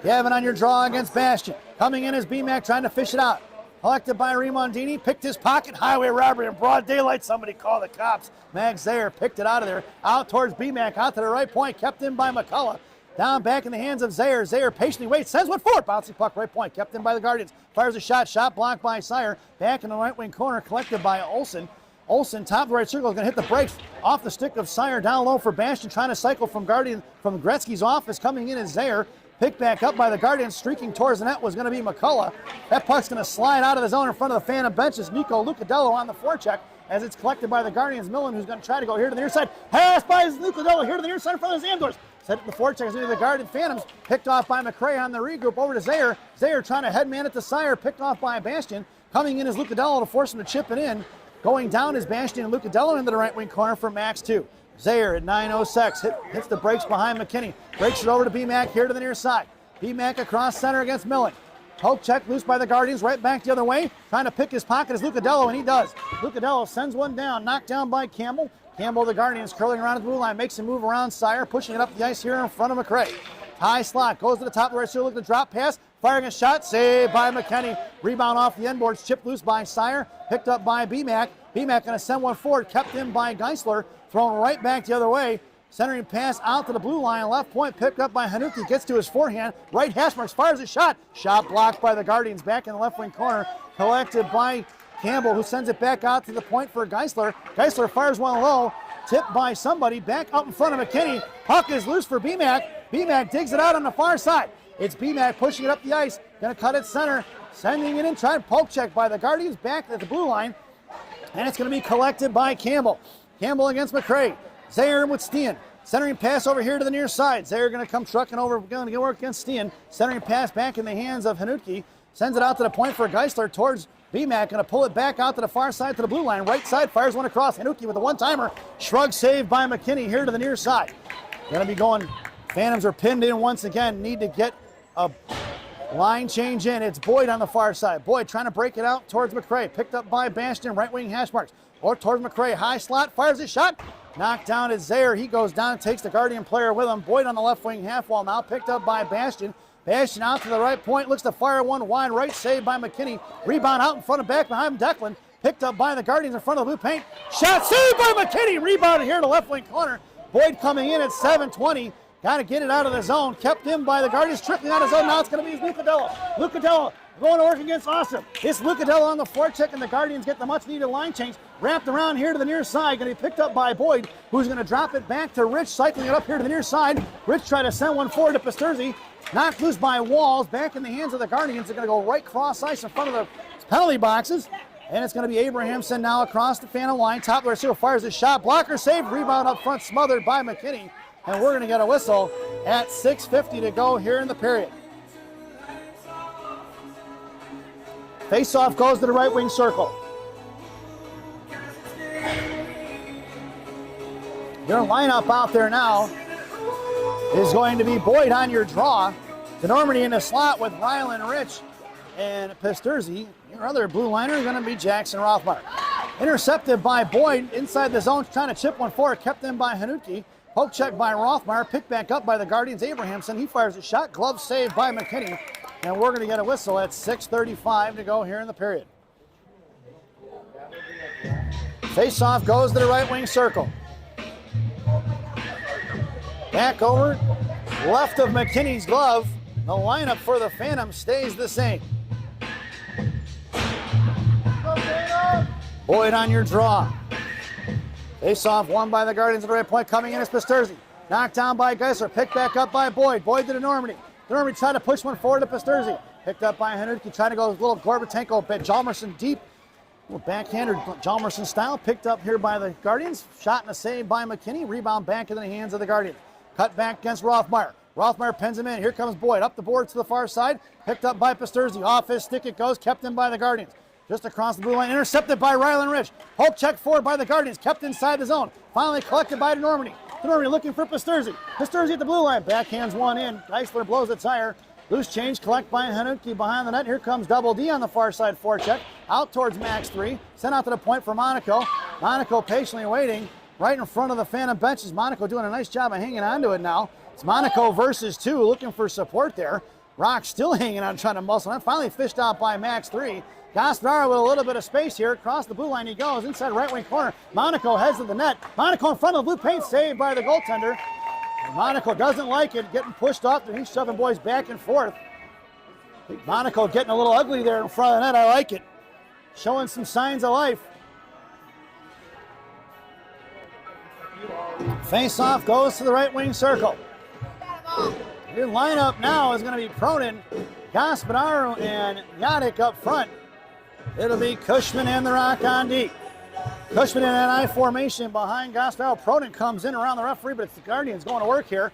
Gavin on your draw against Bastion. Coming in is BMAC trying to fish it out. Collected by Remondini, picked his pocket, highway robbery in broad daylight. Somebody call the cops. Mag Zaire picked it out of there. Out towards BMAC, out to the right point, kept in by McCullough. Down back in the hands of Zaire. Zaire patiently waits, sends one forward. Bouncing puck, right point, kept in by the Guardians. Fires a shot, shot blocked by Sire. Back in the right wing corner, collected by Olsen. Olsen, top of the right circle, is going to hit the brakes off the stick of Sire. Down low for Bastion, trying to cycle from Gretzky's office. Coming in is Zaire. Picked back up by the Guardians, streaking towards the net was going to be McCullough. That puck's going to slide out of the zone in front of the Phantom benches. Nico Lucadello on the forecheck as it's collected by the Guardians. Millen, who's going to try to go here to the near side. Pass by Lucadello here to the near side in front of the Zamdors. Set up the forecheck into the Guardian Phantoms. Picked off by McRae on the regroup over to Zaire. Zaire trying to headman it to Sire. Picked off by Bastion. Coming in is Lucadello to force him to chip it in. Going down is Bastion and Lucadello into the right wing corner for Max 2. Zaire at 9:06 hits the brakes behind McKinney. Breaks it over to BMAC here to the near side. BMAC across center against Millen. Poke check loose by the Guardians, right back the other way. Trying to pick his pocket is Lucadello, and he does. Lucadello sends one down, knocked down by Campbell. Campbell, the Guardians, curling around the blue line, makes him move around Sire, pushing it up the ice here in front of McRae. High slot, goes to the top of the right circle, looking to drop pass, firing a shot, saved by McKinney. Rebound off the end boards, chipped loose by Sire, picked up by BMAC. BMAC going to send one forward, kept in by Geisler, thrown right back the other way. Centering pass out to the blue line, left point picked up by Hanuki, gets to his forehand, right hash marks, fires a shot. Shot blocked by the Guardians, back in the left wing corner, collected by Campbell, who sends it back out to the point for Geisler. Geisler fires one low, tipped by somebody, back up in front of McKinney. Puck is loose for BMAC. BMAC digs it out on the far side. It's BMAC pushing it up the ice, gonna cut it center, sending it in, trying to poke check by the Guardians, back at the blue line, and it's gonna be collected by Campbell. Campbell against McRae. Zaire with Steen. Centering pass over here to the near side. Zaire going to come trucking over, going to work against Steen. Centering pass back in the hands of Hanutke. Sends it out to the point for Geisler towards BMAC. Going to pull it back out to the far side to the blue line. Right side, fires one across. Hanutke with a one-timer. Shrug saved by McKinney here to the near side. Going to be going. Phantoms are pinned in once again. Need to get a line change in. It's Boyd on the far side. Boyd trying to break it out towards McRae. Picked up by Bastion, right wing hash marks. Or towards McRae. High slot, fires a shot. Knocked down is Zaire. He goes down, takes the Guardian player with him. Boyd on the left wing half wall now, picked up by Bastion. Bastion out to the right point, looks to fire one wide right, saved by McKinney. Rebound out in front of back behind Declan. Picked up by the Guardians in front of the blue paint. Shot saved by McKinney. Rebounded here to left wing corner. Boyd coming in at 7:20. Got to get it out of the zone. Kept in by the Guardians, trickling out of the zone. Now it's going to be Lucadello. Lucadello going to work against Awesome. It's Lucadello on the forecheck, and the Guardians get the much-needed line change. Wrapped around here to the near side. Going to be picked up by Boyd, who's going to drop it back to Rich, cycling it up here to the near side. Rich trying to send one forward to Pasterzi. Knocked loose by Walls. Back in the hands of the Guardians. They're going to go right cross ice in front of the penalty boxes. And it's going to be Abrahamson now across the Phantom line. Top of the receiver fires a shot. Blocker saved. Rebound up front smothered by McKinney. And we're going to get a whistle at 6:50 to go here in the period. Face-off goes to the right wing circle. Your lineup out there now is going to be Boyd on your draw. DeNormandie in the slot with Rylan Rich and Pasterzi. Your other blue liner is going to be Jackson Rothmar. Intercepted by Boyd inside the zone, trying to chip one forward, kept in by Hanuki. Poke check by Rothmar, picked back up by the Guardians. Abrahamson, he fires a shot, glove saved by McKinney. And we're going to get a whistle at 6:35 to go here in the period. Face-off goes to the right wing circle. Back over, left of McKinney's glove. The lineup for the Phantoms stays the same. Boyd on your draw. Face-off won by the Guardians at the right point. Coming in is Pasterzi. Knocked down by Geisler. Picked back up by Boyd. Boyd to DeNormandie. DeNormandie tried to push one forward to Pasterzi. Picked up by Hanuki. Trying to go with a little Gorbatenko. Jalmerson deep. Backhander Jalmerson style. Picked up here by the Guardians. Shot and a save by McKinney. Rebound back into the hands of the Guardians. Cut back against Rothmar. Rothmar pins him in. Here comes Boyd. Up the board to the far side. Picked up by Pasterzi. Off his stick it goes. Kept in by the Guardians. Just across the blue line, intercepted by Rylan Rich. Poke check forward by the Guardians, kept inside the zone. Finally collected by DeNormandie. DeNormandie looking for Pasterzi. Pasterzi at the blue line, backhands one in. Geisler blows the tire. Loose change, collect by Hanuki behind the net. Here comes Double D on the far side forecheck. out towards Max 3. Sent out to the point for Monaco. Monaco patiently waiting right in front of the Phantom benches. Monaco doing a nice job of hanging on to it now. It's Monaco versus 2, looking for support there. Rock still hanging on, trying to muscle on. Finally fished out by Max 3. Gaspararo with a little bit of space here. Across the blue line he goes. Inside right wing corner. Monaco heads to the net. Monaco in front of the blue paint, saved by the goaltender. And Monaco doesn't like it, getting pushed off. He's shoving boys back and forth. Monaco getting a little ugly there in front of the net. I like it. Showing some signs of life. Face-off goes to the right wing circle. Your lineup now is going to be Pronin, Gaspararo, and Yadic up front. It'll be Cushman and the Rock on D. Cushman in an I formation behind Gaspararo. Pronin comes in around the referee, but it's the Guardians going to work here.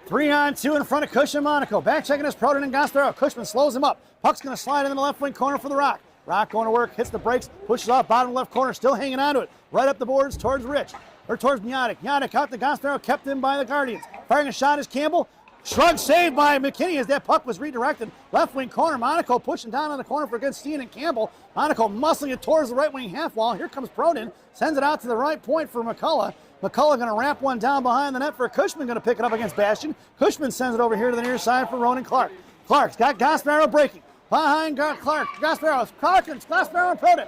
3-on-2 in front of Cushman Monaco. Back checking is Pronin and Gaspararo. Cushman slows him up. Puck's going to slide into the left wing corner for the Rock. Rock going to work, hits the brakes, pushes off bottom left corner, still hanging on to it. Right up the boards towards Rich, or towards Yadic. Yadic out to Gaspararo, kept in by the Guardians. Firing a shot is Campbell. Shrug saved by McKinney as that puck was redirected. Left wing corner, Monaco pushing down on the corner for good Steen and Campbell. Monaco muscling it towards the right wing half wall. Here comes Pronin, sends it out to the right point for McCullough. McCullough going to wrap one down behind the net for Cushman, going to pick it up against Bastian. Cushman sends it over here to the near side for Ronan Clark. Clark's got Gaspararo breaking. Behind Clark, Gaspararo, Gaspararo and Pronin.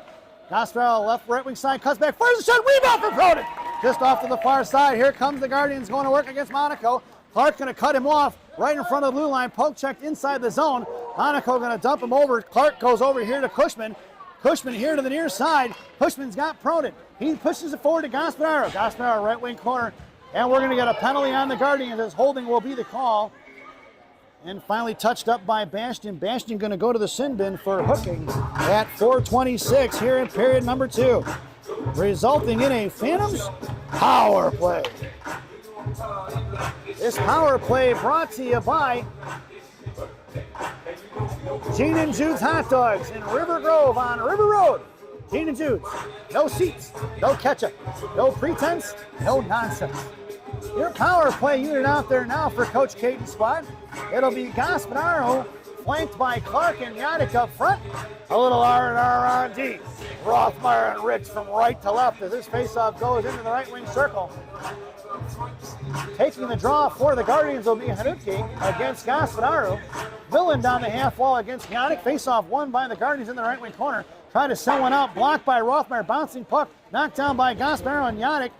Gaspararo left right wing side, cuts back, fires a shot, rebound for Pronin. Just off to the far side, here comes the Guardians going to work against Monaco. Clark going to cut him off right in front of the blue line. Poke checked inside the zone. Monaco going to dump him over. Clark goes over here to Cushman. Cushman here to the near side. Cushman's got Pronin. He pushes it forward to Gaspararo. Gaspararo right wing corner. And we're going to get a penalty on the Guardians as holding will be the call. And finally touched up by Bastian. Bastian going to go to the sin bin for hooking at 4:26 here in period number 2. Resulting in a Phantoms power play. This power play brought to you by Gene and Jude's Hot Dogs in River Grove on River Road. Gene and Jude's. No seats, no ketchup, no pretense, no nonsense. Your power play unit out there now for Coach Caden's squad. It'll be Gaspararo, flanked by Clark and Yadic up front. A little R&R on D. Rothmeyer and Rich from right to left as this faceoff goes into the right wing circle. Taking the draw for the Guardians will be Hanuki against Gaspararo. Millen down the half wall against Yadic. Faceoff won by the Guardians in the right wing corner. Tried to send one out, blocked by Rothmeyer. Bouncing puck, knocked down by Gaspararo and Yadic.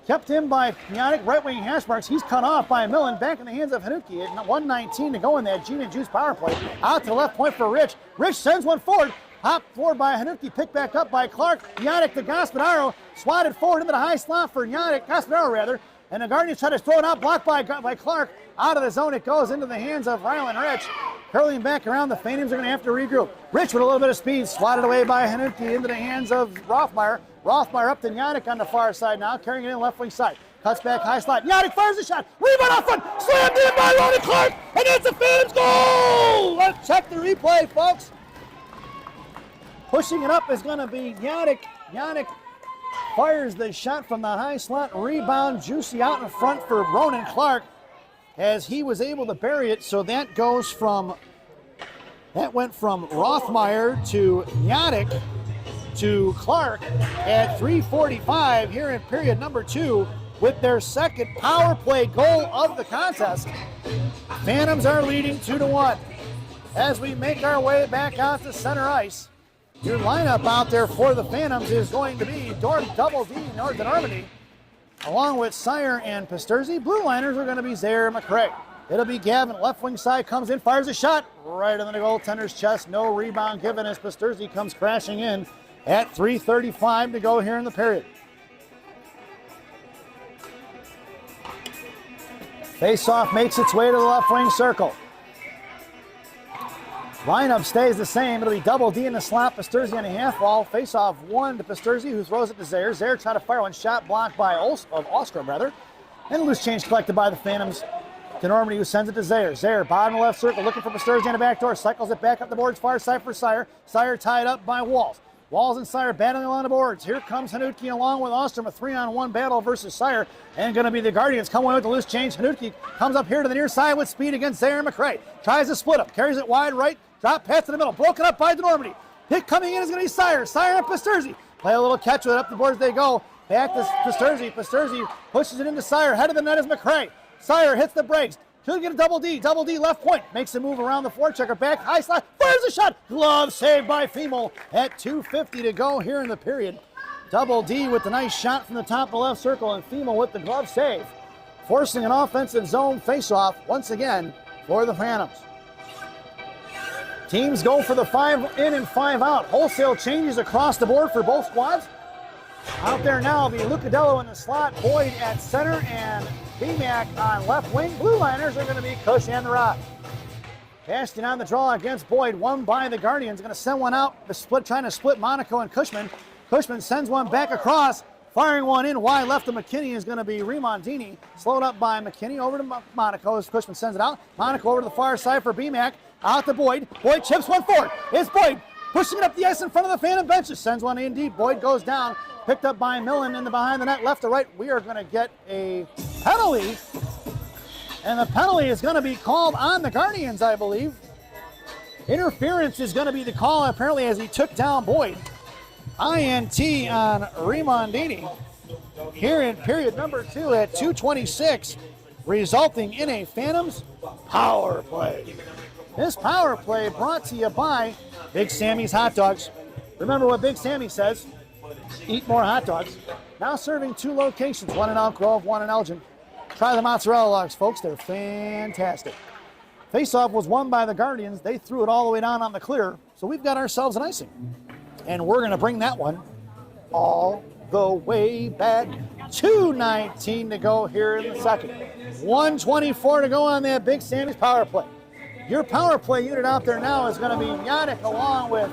Kept in by Yadic, right wing hash marks. He's cut off by Millen. Back in the hands of Hanuki at 1:19 to go in that Gene and Juice power play. Out to the left point for Rich. Rich sends one forward. Hopped forward by Hanuki, picked back up by Clark. Yadic to Gaspararo, swatted forward into the high slot for Yadic, Gaspararo rather. And the Guardians try to throw it out, blocked by Clark. Out of the zone, it goes into the hands of Rylan Rich. Curling back around, the Phantoms are going to have to regroup. Rich with a little bit of speed, swatted away by Hanuki into the hands of Rothmeyer. Rothmeyer up to Yadic on the far side now, carrying it in left wing side. Cuts back high slot. Yadic fires a shot. Rebound off front. Slammed in by Ronan Clark. And it's a Phantoms goal! Let's check the replay, folks. Pushing it up is going to be Yadic. Yadic fires the shot from the high slot. Rebound juicy out in front for Ronan Clark as he was able to bury it. So that went from Rothmeyer to Yadic to Clark at 3:45 here in period number 2 with their second power play goal of the contest. Phantoms are leading 2-1 as we make our way back out to center ice. Your lineup out there for the Phantoms is going to be Double D, North Normandy, along with Sire and Pasterzi. Blue liners are going to be Zaire and McCrae. It'll be Gavin, left wing side, comes in, fires a shot right into the goaltender's chest. No rebound given as Pasterzi comes crashing in at 3:35 to go here in the period. Face-off makes its way to the left wing circle. Lineup stays the same. It'll be Double D in the slot, Pasterzi on the half wall. Face-off one to Pasterzi, who throws it to Zaire. Zaire trying to fire one shot, blocked by Ostrom, rather. And loose change collected by the Phantoms to Normandy, who sends it to Zaire. Zaire, bottom left circle, looking for Pasterzi on the back door. Cycles it back up the boards, far side for Sire. Sire tied up by Walls. Walls and Sire battling along the boards. Here comes Hanuki along with Ostrom, a 3-on-1 battle versus Sire. And going to be the Guardians come away with the loose change. Hanuki comes up here to the near side with speed against Zaire and McCrae. Tries to split up, carries it wide right. Drop pass to the middle, broken up by the Normandy. Hit coming in is going to be Sire. Sire and Pasterzi. Play a little catch with it. Up the boards they go. Back to Pasterzi. Pasterzi pushes it into Sire. Head of the net is McCray. Sire hits the brakes. Should get a double D. Double D left point. Makes a move around the forechecker. Back high slot. Fires a shot. Glove saved by Femel at 2:50 to go here in the period. Double D with the nice shot from the top of the left circle, and Femel with the glove save, forcing an offensive zone faceoff once again for the Phantoms. Teams go for the 5 in and 5 out. Wholesale changes across the board for both squads. Out there now will be Lucadello in the slot, Boyd at center, and B-Mac on left wing. Blue liners are going to be Cush and the Rock. Ashton on the draw against Boyd, won by the Guardians. Going to send one out, trying to split Monaco and Cushman. Cushman sends one back across, firing one in wide left to McKinney is going to be Remondini. Slowed up by McKinney over to Monaco as Cushman sends it out. Monaco over to the far side for B-Mac. Out to Boyd. Boyd chips one forward. It's Boyd pushing it up the ice in front of the Phantom benches. Sends one in deep. Boyd goes down. Picked up by Millen in the behind the net, left to right. We are going to get a penalty. And the penalty is going to be called on the Guardians, I believe. Interference is going to be the call, apparently, as he took down Boyd. INT on Remondini here in period number 2 at 2:26, resulting in a Phantoms power play. This power play brought to you by Big Sammy's Hot Dogs. Remember what Big Sammy says, eat more hot dogs. Now serving 2 locations, one in Elk Grove, one in Elgin. Try the mozzarella logs, folks, they're fantastic. Faceoff was won by the Guardians. They threw it all the way down on the clear, so we've got ourselves an icing. And we're going to bring that one all the way back. 2:19 to go here in the second. 1:24 to go on that Big Sammy's power play. Your power play unit out there now is going to be Yannick along with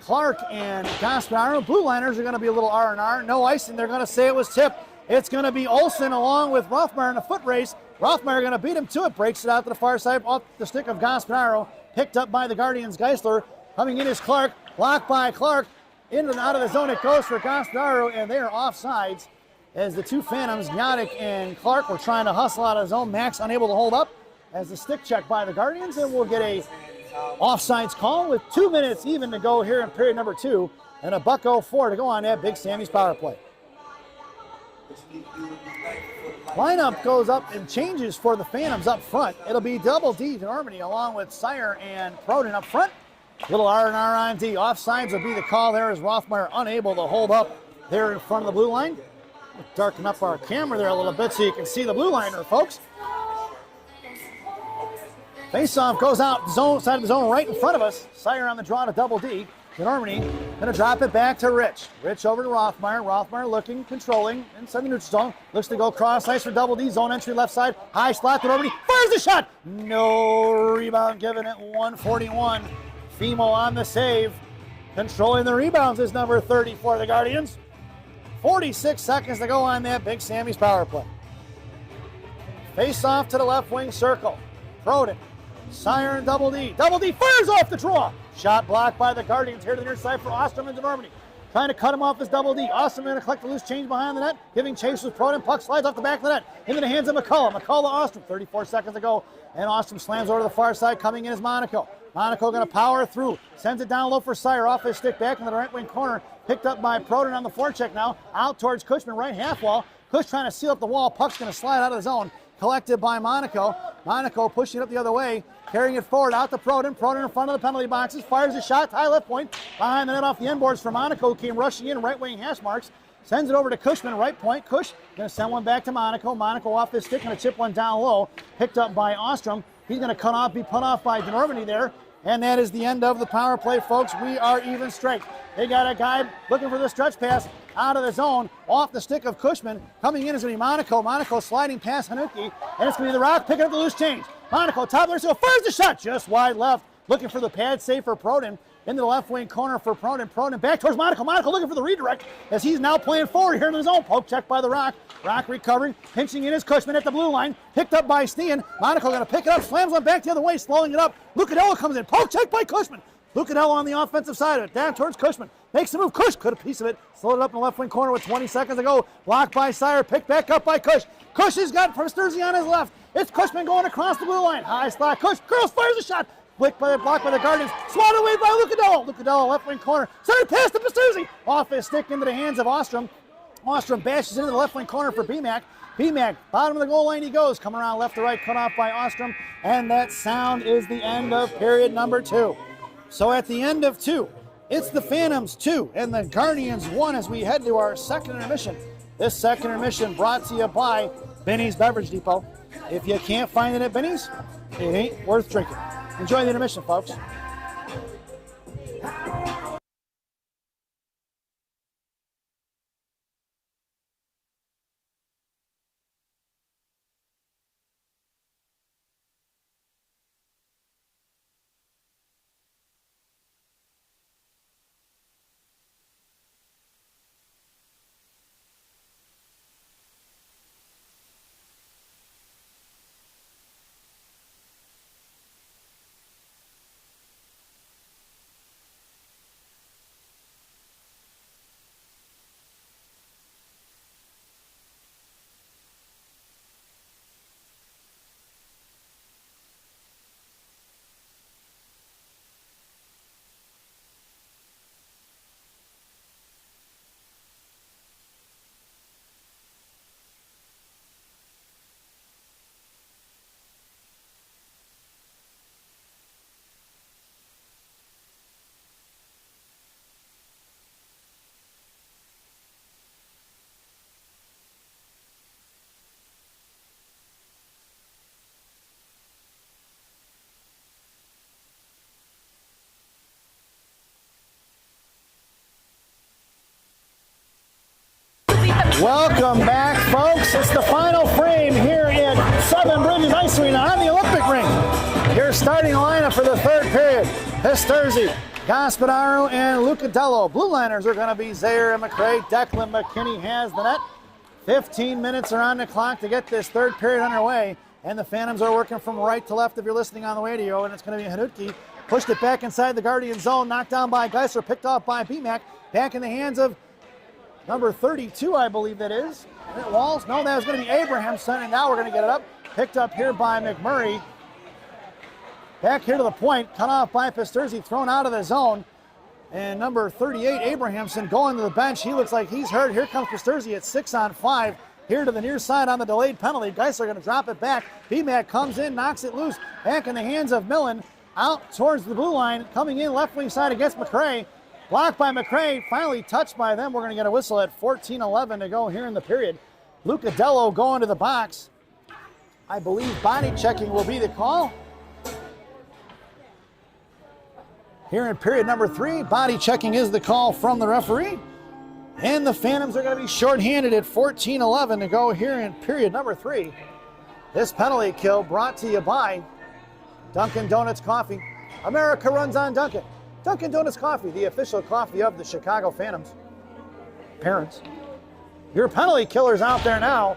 Clark and Gaspararo. Blue liners are going to be a little R&R. No icing. They're going to say it was tipped. It's going to be Olsen along with Rothmeyer in a foot race. Rothmeyer going to beat him to it. Breaks it out to the far side off the stick of Gaspararo. Picked up by the Guardians. Geisler coming in is Clark. Blocked by Clark. In and out of the zone it goes for Gaspararo, and they are offsides as the 2 Phantoms, Yannick and Clark, were trying to hustle out of the zone. Max unable to hold up as the stick check by the Guardians, and we'll get a offsides call with 2 minutes even to go here in period number 2, and a $1.04 to go on that Big Sammy's power play. Lineup goes up and changes for the Phantoms up front. It'll be Double D Normandy along with Sire and Proden up front. Little R&R on D. Offsides will be the call there as Rothmeyer unable to hold up there in front of the blue line. Darken up our camera there a little bit so you can see the blue liner, folks. Faceoff goes out zone side of the zone right in front of us. Sire on the draw to Double D. Normandy going to drop it back to Rich. Rich over to Rothmeyer. Rothmeyer looking, controlling inside the neutral zone. Looks to go cross ice for Double D. Zone entry left side. High slot to Normandy. Fires the shot. No rebound given at 141. Femo on the save. Controlling the rebounds is number 30 for the Guardians. 46 seconds to go on that Big Sammy's power play. Face off to the left wing circle. Proden. Sire and Double D. Double D fires off the draw. Shot blocked by the Guardians here to the near side for Ostrom and Normandy. Trying to cut him off as Double D. Ostrom going to collect the loose change behind the net. Giving chase with Proden. Puck slides off the back of the net. Into the hands of McCullough. McCullough Ostrom. 34 seconds to go. And Ostrom slams over to the far side. Coming in is Monaco. Monaco going to power through. Sends it down low for Sire. Off his stick back in the right wing corner. Picked up by Proden on the forecheck now. Out towards Cushman. Right half wall. Cush trying to seal up the wall. Puck's going to slide out of the zone. Collected by Monaco. Monaco pushing it up the other way. Carrying it forward out to Proden. Proden in front of the penalty boxes. Fires a shot. High left point. Behind the net off the end boards for Monaco. Came rushing in. Right wing hash marks. Sends it over to Cushman. Right point. Cush going to send one back to Monaco. Monaco off his stick. Going to chip one down low. Picked up by Ostrom. He's going to be put off by DeNormany there. And that is the end of the power play, folks. We are even straight. They got a guy looking for the stretch pass out of the zone, off the stick of Cushman. Coming in is going to be Monaco. Monaco sliding past Hanuki, and it's going to be the Rock picking up the loose change. Monaco, top of the fires the shot, just wide left. Looking for the pad save for Proden. Into the left wing corner for Proden. Proden back towards Monaco. Monaco looking for the redirect as he's now playing forward here in the zone. Poke check by the Rock. Rock recovering. Pinching in his Cushman at the blue line. Picked up by Steen. Monaco going to pick it up. Slams one back the other way. Slowing it up. Lucadello comes in. Poke check by Cushman. Lucadello on the offensive side of it. Down towards Cushman. Makes the move. Cush cut a piece of it. Slowed it up in the left wing corner with 20 seconds to go. Blocked by Sire. Picked back up by Cush. Cush has got Sturzi on his left. It's Cushman going across the blue line. High slot. Cush. Girls fires a shot. blocked by the Guardians. Swatted away by Lucadello. Lucadello, left wing corner. Center pass to Pasturzi. Off his stick into the hands of Ostrom. Ostrom bashes into the left wing corner for BMAC. BMAC, bottom of the goal line he goes. Come around left to right, cut off by Ostrom. And that sound is the end of period number 2. So at the end of 2, it's the Phantoms 2 and the Guardians 1 as we head to our second intermission. This second intermission brought to you by Benny's Beverage Depot. If you can't find it at Benny's, it ain't worth drinking. Enjoy the intermission, folks. Welcome back, folks. It's the final frame here at Southern Bridges Ice Arena on the Olympic Ring. Your starting lineup for the third period: Pasturzi, Gaspadaro, and Lucadello. Blue liners are going to be Zaire and McRae. Declan McKinney has the net. 15 minutes are on the clock to get this third period underway, and the Phantoms are working from right to left if you're listening on the radio, and it's going to be Hanutke. Pushed it back inside the Guardian zone, knocked down by Geisler, picked off by BMAC. Back in the hands of number 32, I believe that is. Walls? No, that was going to be Abrahamson, and now we're going to get it up. Picked up here by McMurray. Back here to the point, cut off by Pasturzi, thrown out of the zone. And number 38, Abrahamson, going to the bench. He looks like he's hurt. Here comes Pasturzi at 6-on-5. Here to the near side on the delayed penalty. Geisler going to drop it back. BMAC comes in, knocks it loose. Back in the hands of Millen. Out towards the blue line. Coming in left wing side against McRae. Blocked by McRae, finally touched by them. We're going to get a whistle at 14:11 to go here in the period. Lucadello going to the box. I believe body checking will be the call. Here in period number 3, body checking is the call from the referee. And the Phantoms are going to be shorthanded at 14:11 to go here in period number 3. This penalty kill brought to you by Dunkin' Donuts Coffee. America runs on Dunkin'. Dunkin' Donuts Coffee, the official coffee of the Chicago Phantoms. Parents, your penalty killers out there now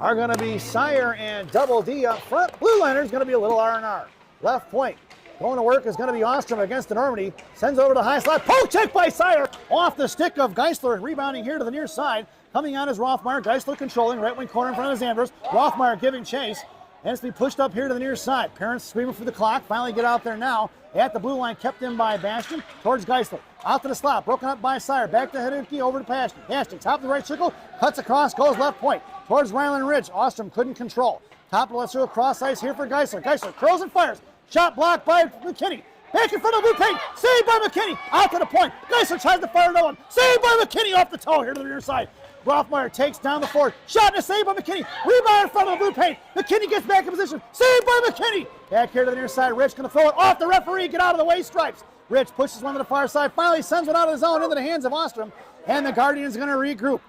are going to be Sire and Double D up front. Blue liner is going to be a little R&R. Left point going to work is going to be Ostrom against the Normandy. Sends over to high slot. Poke check by Sire off the stick of Geisler. Rebounding here to the near side. Coming on is Rothmeyer. Geisler controlling right wing corner in front of Zandros. Rothmeyer giving chase. And it's to be pushed up here to the near side. Parents screaming for the clock. Finally get out there now. At the blue line, kept in by Bastian. Towards Geisler. Out to the slot. Broken up by Sire. Back to Hanutke. Over to Bastian. Bastian, top of the right circle. Cuts across. Goes left point. Towards Ryland Ridge. Ostrom couldn't control. Top of the left circle. Cross ice here for Geisler. Geisler curls and fires. Shot blocked by McKinney. Back in front of blue paint. Saved by McKinney. Out to the point. Geisler tries to fire another one. Saved by McKinney off the toe here to the near side. Rothmeyer takes down the forward. Shot and a save by McKinney. Rebound in front of the blue paint. McKinney gets back in position. Saved by McKinney. Back here to the near side. Rich going to throw it off the referee. Get out of the way. Stripes. Rich pushes one to the far side. Finally sends one out of the zone into the hands of Ostrom. And the Guardians going to regroup.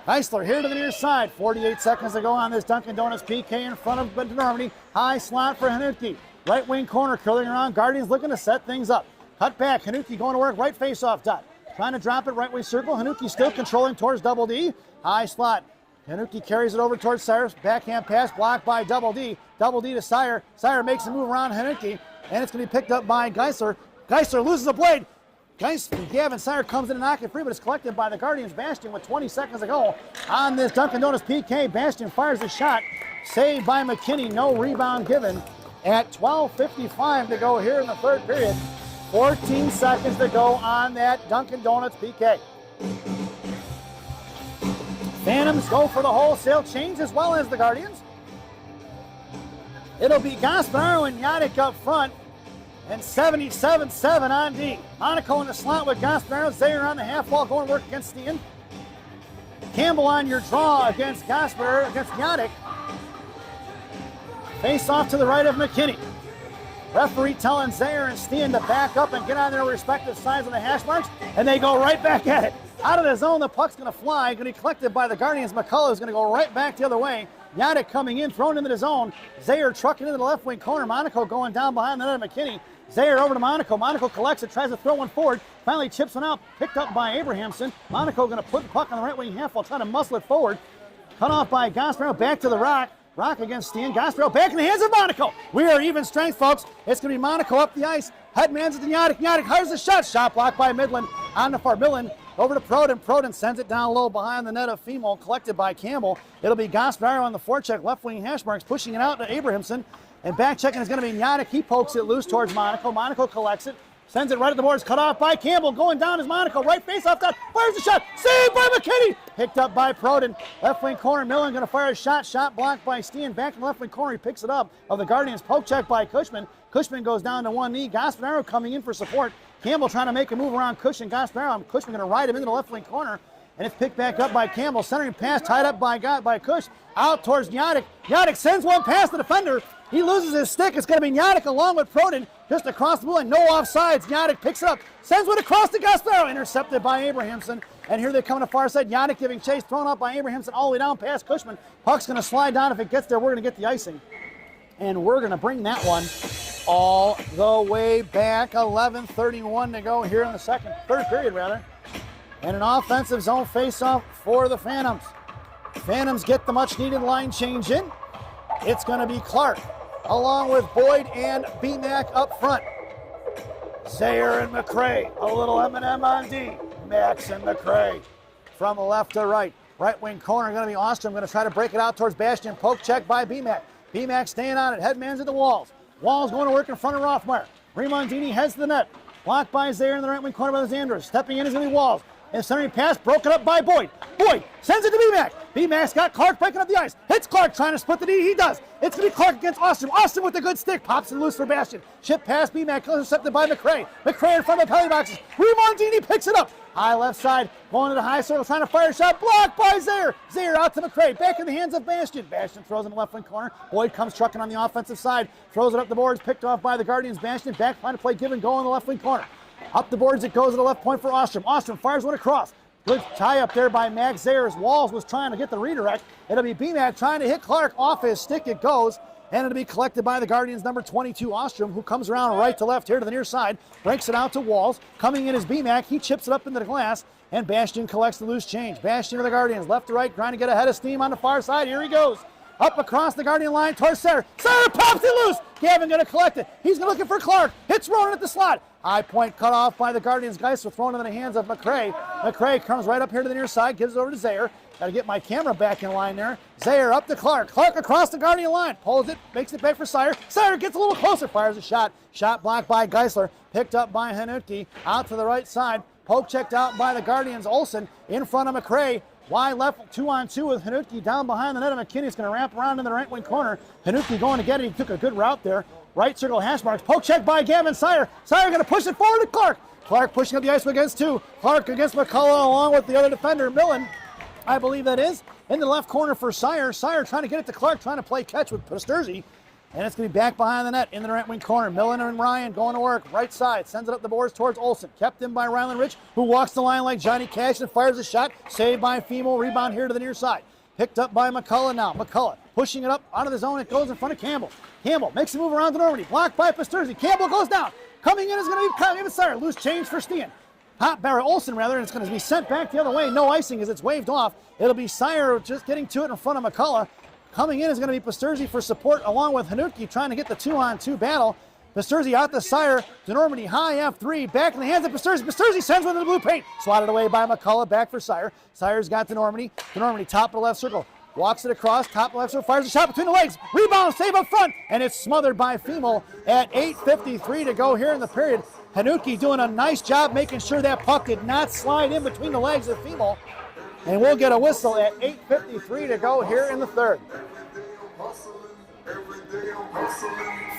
Geisler here to the near side. 48 seconds to go on this Dunkin' Donuts PK in front of Normandy. High slot for Hanutke. Right wing corner curling around. Guardians looking to set things up. Cut back. Hanutke going to work. Right face off dot. Trying to drop it right wing circle. Hanutke still controlling towards Double D. High slot. Hanutke carries it over towards Sire. Backhand pass blocked by Double D. Double D to Sire. Sire makes a move around Hanutke. And it's going to be picked up by Geisler. Geisler loses a blade. Gavin Sire comes in and knocks it free, but it's collected by the Guardians. Bastian with 20 seconds to go on this Dunkin' Donuts PK. Bastian fires the shot. Saved by McKinney. No rebound given. at 12:55 to go here in the third period. 14 seconds to go on that Dunkin' Donuts PK. Phantoms go for the wholesale change as well as the Guardians. It'll be Gasparro and Yannick up front, and 77-7 on D. Monaco in the slot with Gasparro. Zaire on the half wall going to work against Steen. Campbell on your draw against Gasparro, against Yannick. Face off to the right of McKinney. Referee telling Zaire and Steen to back up and get on their respective sides of the hash marks, and they go right back at it. Out of the zone, the puck's going to fly, going to be collected by the Guardians. McCullough is going to go right back the other way. Yannick coming in, thrown into the zone. Zaire trucking into the left wing corner. Monaco going down behind the net of McKinney. Zaire over to Monaco. Monaco collects it, tries to throw one forward. Finally chips one out, picked up by Abrahamson. Monaco going to put the puck on the right wing half while trying to muscle it forward. Cut off by Gasparro, back to the Rock. Rock against Steen. Gasparro back in the hands of Monaco. We are even strength, folks. It's going to be Monaco up the ice. Headman's it to Yannick. Yannick hires the shot. Shot blocked by Midland on the far. Midland over to Proden. Proden sends it down low behind the net of Fimo, collected by Campbell. It'll be Gasparro on the forecheck, left wing hash marks, pushing it out to Abrahamson. And back checking is going to be Yannick. He pokes it loose towards Monaco. Monaco collects it. Sends it right at the boards, cut off by Campbell. Going down is Monaco. Right face off that. Fires the shot. Saved by McKinney. Picked up by Proden. Left wing corner. Millen going to fire a shot. Shot blocked by Steen. Back in the left wing corner. He picks it up. Of the Guardians. Poke check by Cushman. Cushman goes down to one knee. Gasparro coming in for support. Campbell trying to make a move around Cushman. Gasparro. Cushman going to ride him into the left wing corner. And it's picked back up by Campbell. Centering pass tied up by Cush. Out towards Yannick. Yannick sends one past the defender. He loses his stick. It's going to be Yannick along with Proden just across the blue line. No offsides. Yannick picks up. Sends one across to Gasparro. Intercepted by Abrahamson. And here they come on the far side. Yannick giving chase. Thrown up by Abrahamson all the way down past Cushman. Puck's going to slide down. If it gets there, we're going to get the icing. And we're going to bring that one all the way back. 11:31 to go here in the third period rather. And an offensive zone face-off for the Phantoms. Phantoms get the much-needed line change in. It's going to be Clark, along with Boyd and BMAC up front. Zaire and McRae, a little M&M on D. Max and McRae from left to right. Right wing corner going to be Ostrom, going to try to break it out towards Bastian. Poke check by BMAC. BMAC staying on it, headman's at the Walls. Walls going to work in front of Rothmeyer. Remondini heads to the net. Blocked by Zaire in the right wing corner by the Zanders. Stepping in is going to be Walls. And centering pass broken up by Boyd. Boyd sends it to BMAC. BMAC's got Clark breaking up the ice. Hits Clark trying to split the D. He does. It's going to be Clark against Austin. Austin with a good stick. Pops it loose for Bastian. Chip pass BMAC. Intercepted by McRae. McRae in front of the penalty boxes. Remondini picks it up. High left side. Going to the high circle. Trying to fire a shot. Blocked by Zaire. Zaire out to McRae. Back in the hands of Bastian. Bastian throws in the left wing corner. Boyd comes trucking on the offensive side. Throws it up the boards. Picked off by the Guardians. Bastian back trying to play give and go on the left wing corner. Up the boards it goes to the left point for Ostrom. Ostrom fires one across. Good tie up there by Max Zayre's. Walls was trying to get the redirect. It'll be BMAC trying to hit Clark off his stick. It goes. And it'll be collected by the Guardians, number 22, Ostrom, who comes around right to left here to the near side. Breaks it out to Walls. Coming in is BMAC. He chips it up into the glass. And Bastian collects the loose change. Bastian of the Guardians, left to right, trying to get ahead of steam on the far side. Here he goes. Up across the Guardian line towards Sayre. Sayre pops it loose. Gavin going to collect it. He's looking for Clark. Hits Ronan at the slot. High point cut off by the Guardians. Geisler thrown into the hands of McRae. McRae comes right up here to the near side. Gives it over to Zaire. Got to get my camera back in line there. Zaire up to Clark. Clark across the Guardian line. Pulls it. Makes it back for Sayre. Sayre gets a little closer. Fires a shot. Shot blocked by Geisler. Picked up by Hanutke. Out to the right side. Poke checked out by the Guardians. Olsen in front of McRae. Wide left, 2-on-2 with Hanutke down behind the net of McKinney's going to wrap around in the right wing corner. Hanutke going to get it. He took a good route there. Right circle hash marks. Poke check by Gavin Sayre. Sayre going to push it forward to Clark. Clark pushing up the ice against two. Clark against McCullough along with the other defender, Millen. I believe that is. In the left corner for Sayre. Sayre trying to get it to Clark, trying to play catch with Pasterzi. And it's going to be back behind the net in the right wing corner. Millen and Ryan going to work. Right side. Sends it up the boards towards Olsen. Kept in by Rylan Rich, who walks the line like Johnny Cash and fires a shot. Saved by Fimo. Rebound here to the near side. Picked up by McCullough now. McCullough pushing it up out of the zone. It goes in front of Campbell. Campbell makes a move around to Normandy. Blocked by Pasterzi. Campbell goes down. Coming in is going to be Gavin Sayre. Loose change for Steen. Olsen rather, and it's going to be sent back the other way. No icing as it's waved off. It'll be Sayre just getting to it in front of McCullough. Coming in is going to be Pasterzi for support along with Hanutke trying to get the 2-on-2 battle. Pasterzi out to Sayre. To Normandy, high F3. Back in the hands of Pasterzi. Pasterzi sends one to the blue paint. Swatted away by McCullough. Back for Sayre. Sayre's got to Normandy. To Normandy, top of the left circle. walks it across, top left, so fires a shot between the legs. Rebound, save up front, and it's smothered by Femel at 8:53 to go here in the period. Hanuki doing a nice job making sure that puck did not slide in between the legs of Femel. And we'll get a whistle at 8:53 to go here in the third.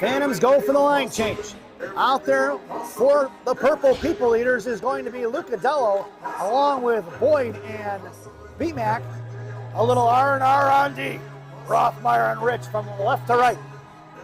Phantoms go for the line change. Out there for the Purple People Eaters is going to be Lucadello along with Boyd and BMAC. A little R&R on D. Rothmeyer and Rich from left to right.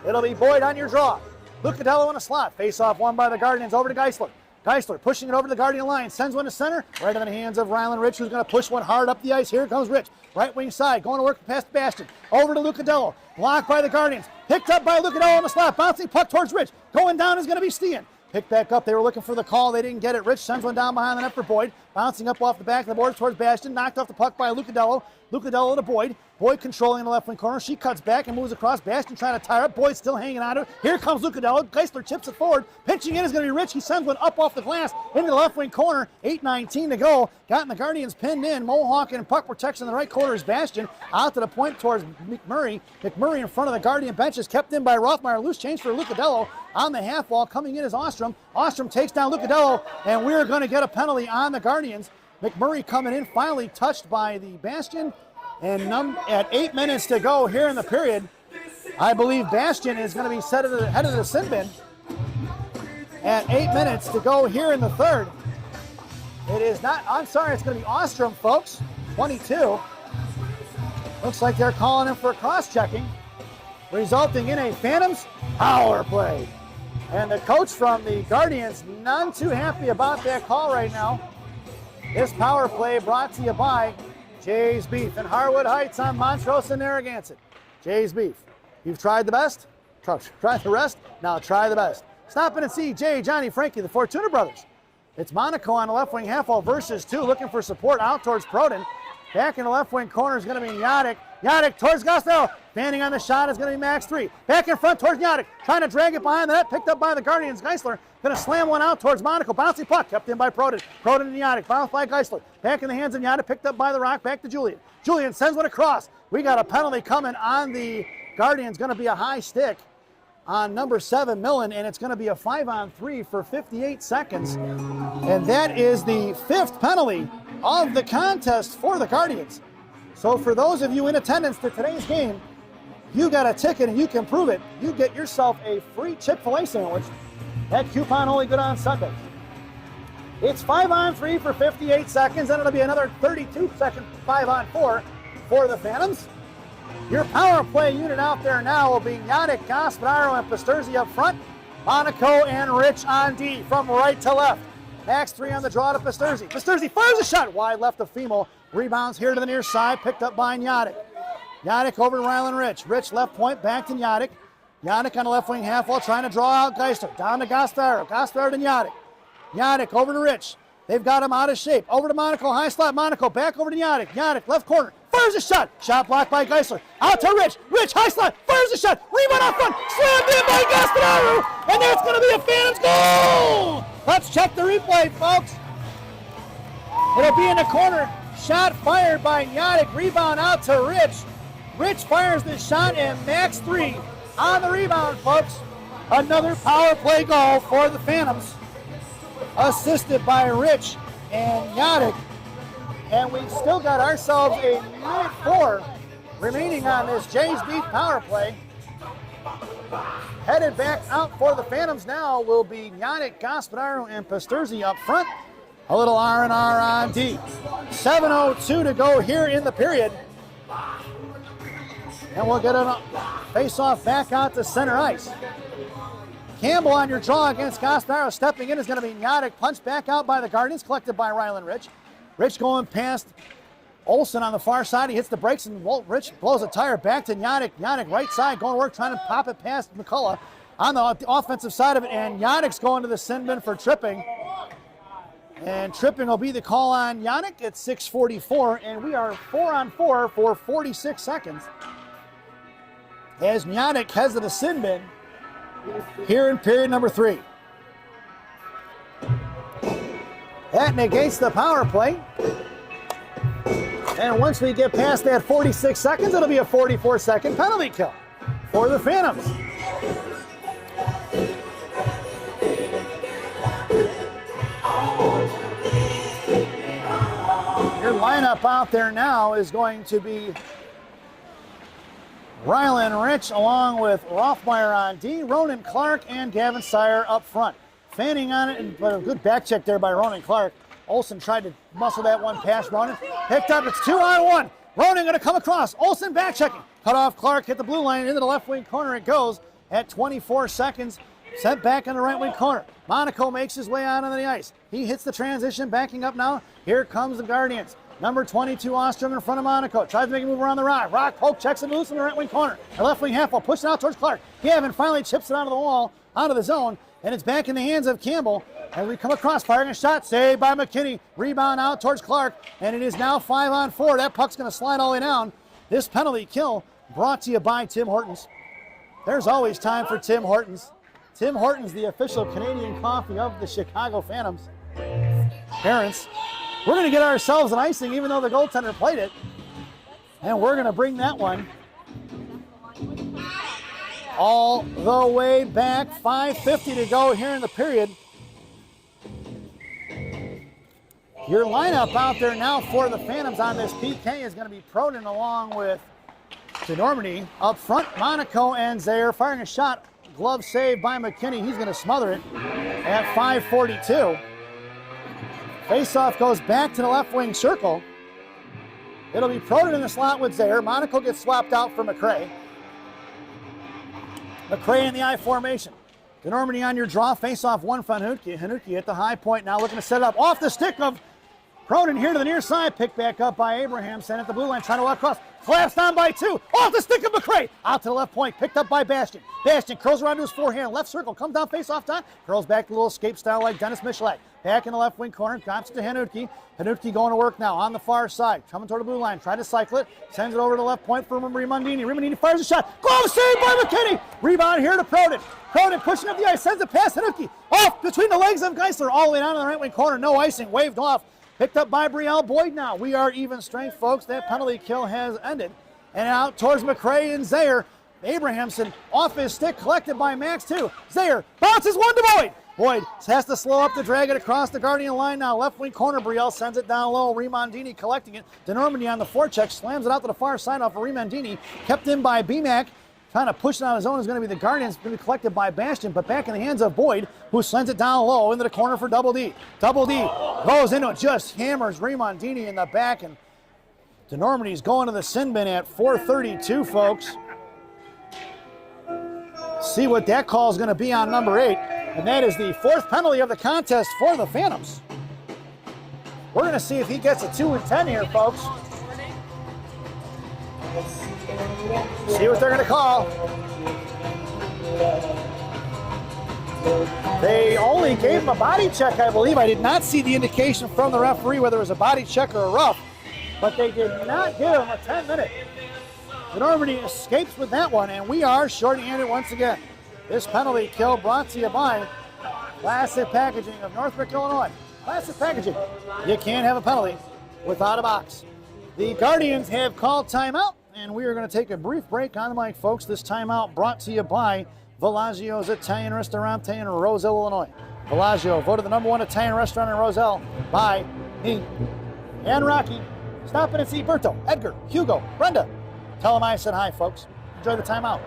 It'll be Boyd on your draw. Lucadello in a slot. Face off won by the Guardians over to Geisler. Geisler pushing it over to the Guardian line. Sends one to center. Right in the hands of Rylan Rich, who's going to push one hard up the ice. Here comes Rich. Right wing side. Going to work past Bastion. Over to Lucadello. Blocked by the Guardians. Picked up by Lucadello in the slot. Bouncing puck towards Rich. Going down is going to be Steen. Picked back up. They were looking for the call. They didn't get it. Rich sends one down behind the net for Boyd. Bouncing up off the back of the boards towards Bastion. Knocked off the puck by Lucadello. Lucadello to Boyd. Boyd controlling the left wing corner. She cuts back and moves across. Bastion trying to tie her up. Boyd still hanging on to it. Here comes Lucadello. Geisler chips it forward. Pinching in is going to be Rich. He sends one up off the glass into the left wing corner. 8:19 to go. Gotten the Guardians pinned in. Mohawk and puck protection in the right corner is Bastion. Out to the point towards McMurray. McMurray in front of the Guardian bench is kept in by Rothmeyer. Loose change for Lucadello. On the half wall coming in is Ostrom. Ostrom takes down Lucadello, and we're going to get a penalty on the Guardians. McMurray coming in, finally touched by the Bastion. And at 8 minutes to go here in the period, I believe Bastion is going to be set at the head of the sin bin. At 8 minutes to go here in the third. It is not, I'm sorry, it's going to be Ostrom, folks, 22. Looks like they're calling him for cross-checking, resulting in a Phantoms power play. And the coach from the Guardians, none too happy about that call right now. This power play brought to you by Jay's Beef in Harwood Heights on Montrose and Narragansett. Jay's Beef. You've tried the best? Try the rest? Now try the best. Stop in and see Jay, Johnny, Frankie, the Fortuna brothers. It's Monaco on the left wing half wall versus two, looking for support out towards Proden. Back in the left wing corner is going to be Yadek. Yadek towards Costello. Standing on the shot is going to be Max 3. Back in front towards Yadek. Trying to drag it behind the net. Picked up by the Guardians. Geisler going to slam one out towards Monaco. Bouncing puck. Kept in by Proden. Proden and Yadek. Bounced by Geisler. Back in the hands of Yadek. Picked up by the Rock. Back to Julian. Julian sends one across. We got a penalty coming on the Guardians. Going to be a high stick on number 7, Millen, and it's going to be a 5-on-3 for 58 seconds. And that is the 5th penalty of the contest for the Guardians. So for those of you in attendance to today's game, you got a ticket and you can prove it. You get yourself a free Chick-fil-A sandwich. That coupon only good on Sunday. It's 5-on-3 for 58 seconds, and it'll be another 32-second 5-on-4 for the Phantoms. Your power play unit out there now will be Yannick, Gaspararo, and Pasturzi up front. Monaco and Rich on D from right to left. Max 3 on the draw to Pasturzi. Pasturzi fires a shot wide left of Femel. Rebounds here to the near side, picked up by Yannick. Yannick over to Rylan Rich. Rich left point, back to Yannick. Yannick on the left wing half wall, trying to draw out Geisler. Down to Gaspararo. Gaspararo to Yannick. Yannick over to Rich. They've got him out of shape. Over to Monaco, high slot. Monaco back over to Yannick. Yannick left corner. Fires a shot. Shot blocked by Geisler. Out to Rich. Rich, high slot. Fires a shot. Rebound out front. Slammed in by Gaspararo. And that's going to be a Phantoms goal. Let's check the replay, folks. It'll be in the corner. Shot fired by Yannick. Rebound out to Rich. Rich fires the shot, and Max 3 on the rebound, folks. Another power play goal for the Phantoms. Assisted by Rich and Yannick. And we've still got ourselves a minute 4 remaining on this Jay's Beef power play. Headed back out for the Phantoms now will be Yannick, Gaspararo, and Pasturzi up front. A little R&R on D. 7:02 to go here in the period. And we'll get a face-off back out to center ice. Campbell on your draw against Gaspararo. Stepping in is going to be Yannick. Punched back out by the Guardians, collected by Rylan Rich. Rich going past Olsen on the far side. He hits the brakes, and Rich blows a tire back to Yannick. Yannick right side, going to work, trying to pop it past McCullough on the offensive side of it. And Yannick's going to the sin bin for tripping. And tripping will be the call on Yannick at 6:44. And we are 4-on-4 for 46 seconds. As Yannick heads to the sin bin here in period number 3. That negates the power play. And once we get past that 46 seconds, it'll be a 44-second penalty kill for the Phantoms. Your lineup out there now is going to be Rylan Rich along with Rothmeyer on D, Ronan Clark, and Gavin Sire up front. Fanning on it, but a good back check there by Ronan Clark. Olsen tried to muscle that one past Ronan. Picked up, it's 2-on-1. Ronan going to come across. Olsen back checking. Cut off Clark, hit the blue line, into the left wing corner it goes at 24 seconds. Sent back in the right wing corner. Monaco makes his way out onto the ice. He hits the transition, backing up now. Here comes the Guardians. Number 22, Ostrom in front of Monaco. Tries to make a move around the rock. Rock poke, checks it loose in the right wing corner. The left wing half wall, pushing out towards Clark. Gavin finally chips it onto the wall, onto the zone, and it's back in the hands of Campbell. As we come across, firing a shot, saved by McKinney. Rebound out towards Clark, and it is now 5-on-4. That puck's going to slide all the way down. This penalty kill brought to you by Tim Hortons. There's always time for Tim Hortons. Tim Hortons, the official Canadian coffee of the Chicago Phantoms. Parents, we're going to get ourselves an icing even though the goaltender played it. And we're going to bring that one all the way back. 5:50 to go here in the period. Your lineup out there now for the Phantoms on this PK is going to be Proden along with DeNormandie. Up front, Monaco and Zaire firing a shot. Glove save by McKinney. He's going to smother it at 5:42. Faceoff goes back to the left wing circle. It'll be Proden in the slot with Zaire. Monaco gets swapped out for McRae. McRae in the I formation. DeNormandie on your draw. Faceoff one from Hanutke. Hanutke at the high point now looking to set it up. Off the stick of Proden here to the near side. Picked back up by Abraham. Sent at the blue line. Trying to walk across. Collapsed down by two. Off the stick of McRae. Out to the left point. Picked up by Bastian. Bastian curls around to his forehand. Left circle. Comes down face off time. Curls back to a little escape style like Dennis Michalak. Back in the left wing corner. Drops it to Hanutke. Hanutke going to work now on the far side. Coming toward the blue line. Trying to cycle it. Sends it over to the left point for Rimondini. Rimondini fires a shot. Glove save by McKinney. Rebound here to Proden. Proden pushing up the ice. Sends it past Hanutke. Off between the legs of Geisler. All the way down to the right wing corner. No icing. Waved off. Picked up by Brielle Boyd now. We are even strength, folks. That penalty kill has ended. And out towards McRae and Zaire. Abrahamson off his stick, collected by Max too. Zaire bounces one to Boyd. Boyd has to slow up to drag it across the Guardian line now. Left wing corner, Brielle sends it down low. Rimondini collecting it. DeNormandie on the forecheck, slams it out to the far side off of Rimondini. Kept in by BMAC. Trying to push it on his own is going to be the Guardians. Going to be collected by Bastian, but back in the hands of Boyd, who sends it down low into the corner for Double D. Double D goes into it, just hammers Rimondini in the back, and DeNormandie's going to the sin bin at 4:32, folks. See what that call is going to be on number 8, and that is the 4th penalty of the contest for the Phantoms. We're going to see if he gets a 2 and 10 here, folks. See what they're going to call. They only gave him a body check, I believe. I did not see the indication from the referee whether it was a body check or a rough, but they did not give him a 10-minute. DeNormandie escapes with that one, and we are short-handed once again. This penalty kill brought to you by Classic Packaging of Northbrook, Illinois. Classic Packaging. You can't have a penalty without a box. The Guardians have called timeout, and we are going to take a brief break on the mic, folks. This timeout brought to you by Villaggio's Italian Ristorante in Roselle, Illinois. Villaggio, voted the #1 Italian restaurant in Roselle by me and Rocky. Stop in and see Berto, Edgar, Hugo, Brenda. Tell them I said hi, folks. Enjoy the timeout.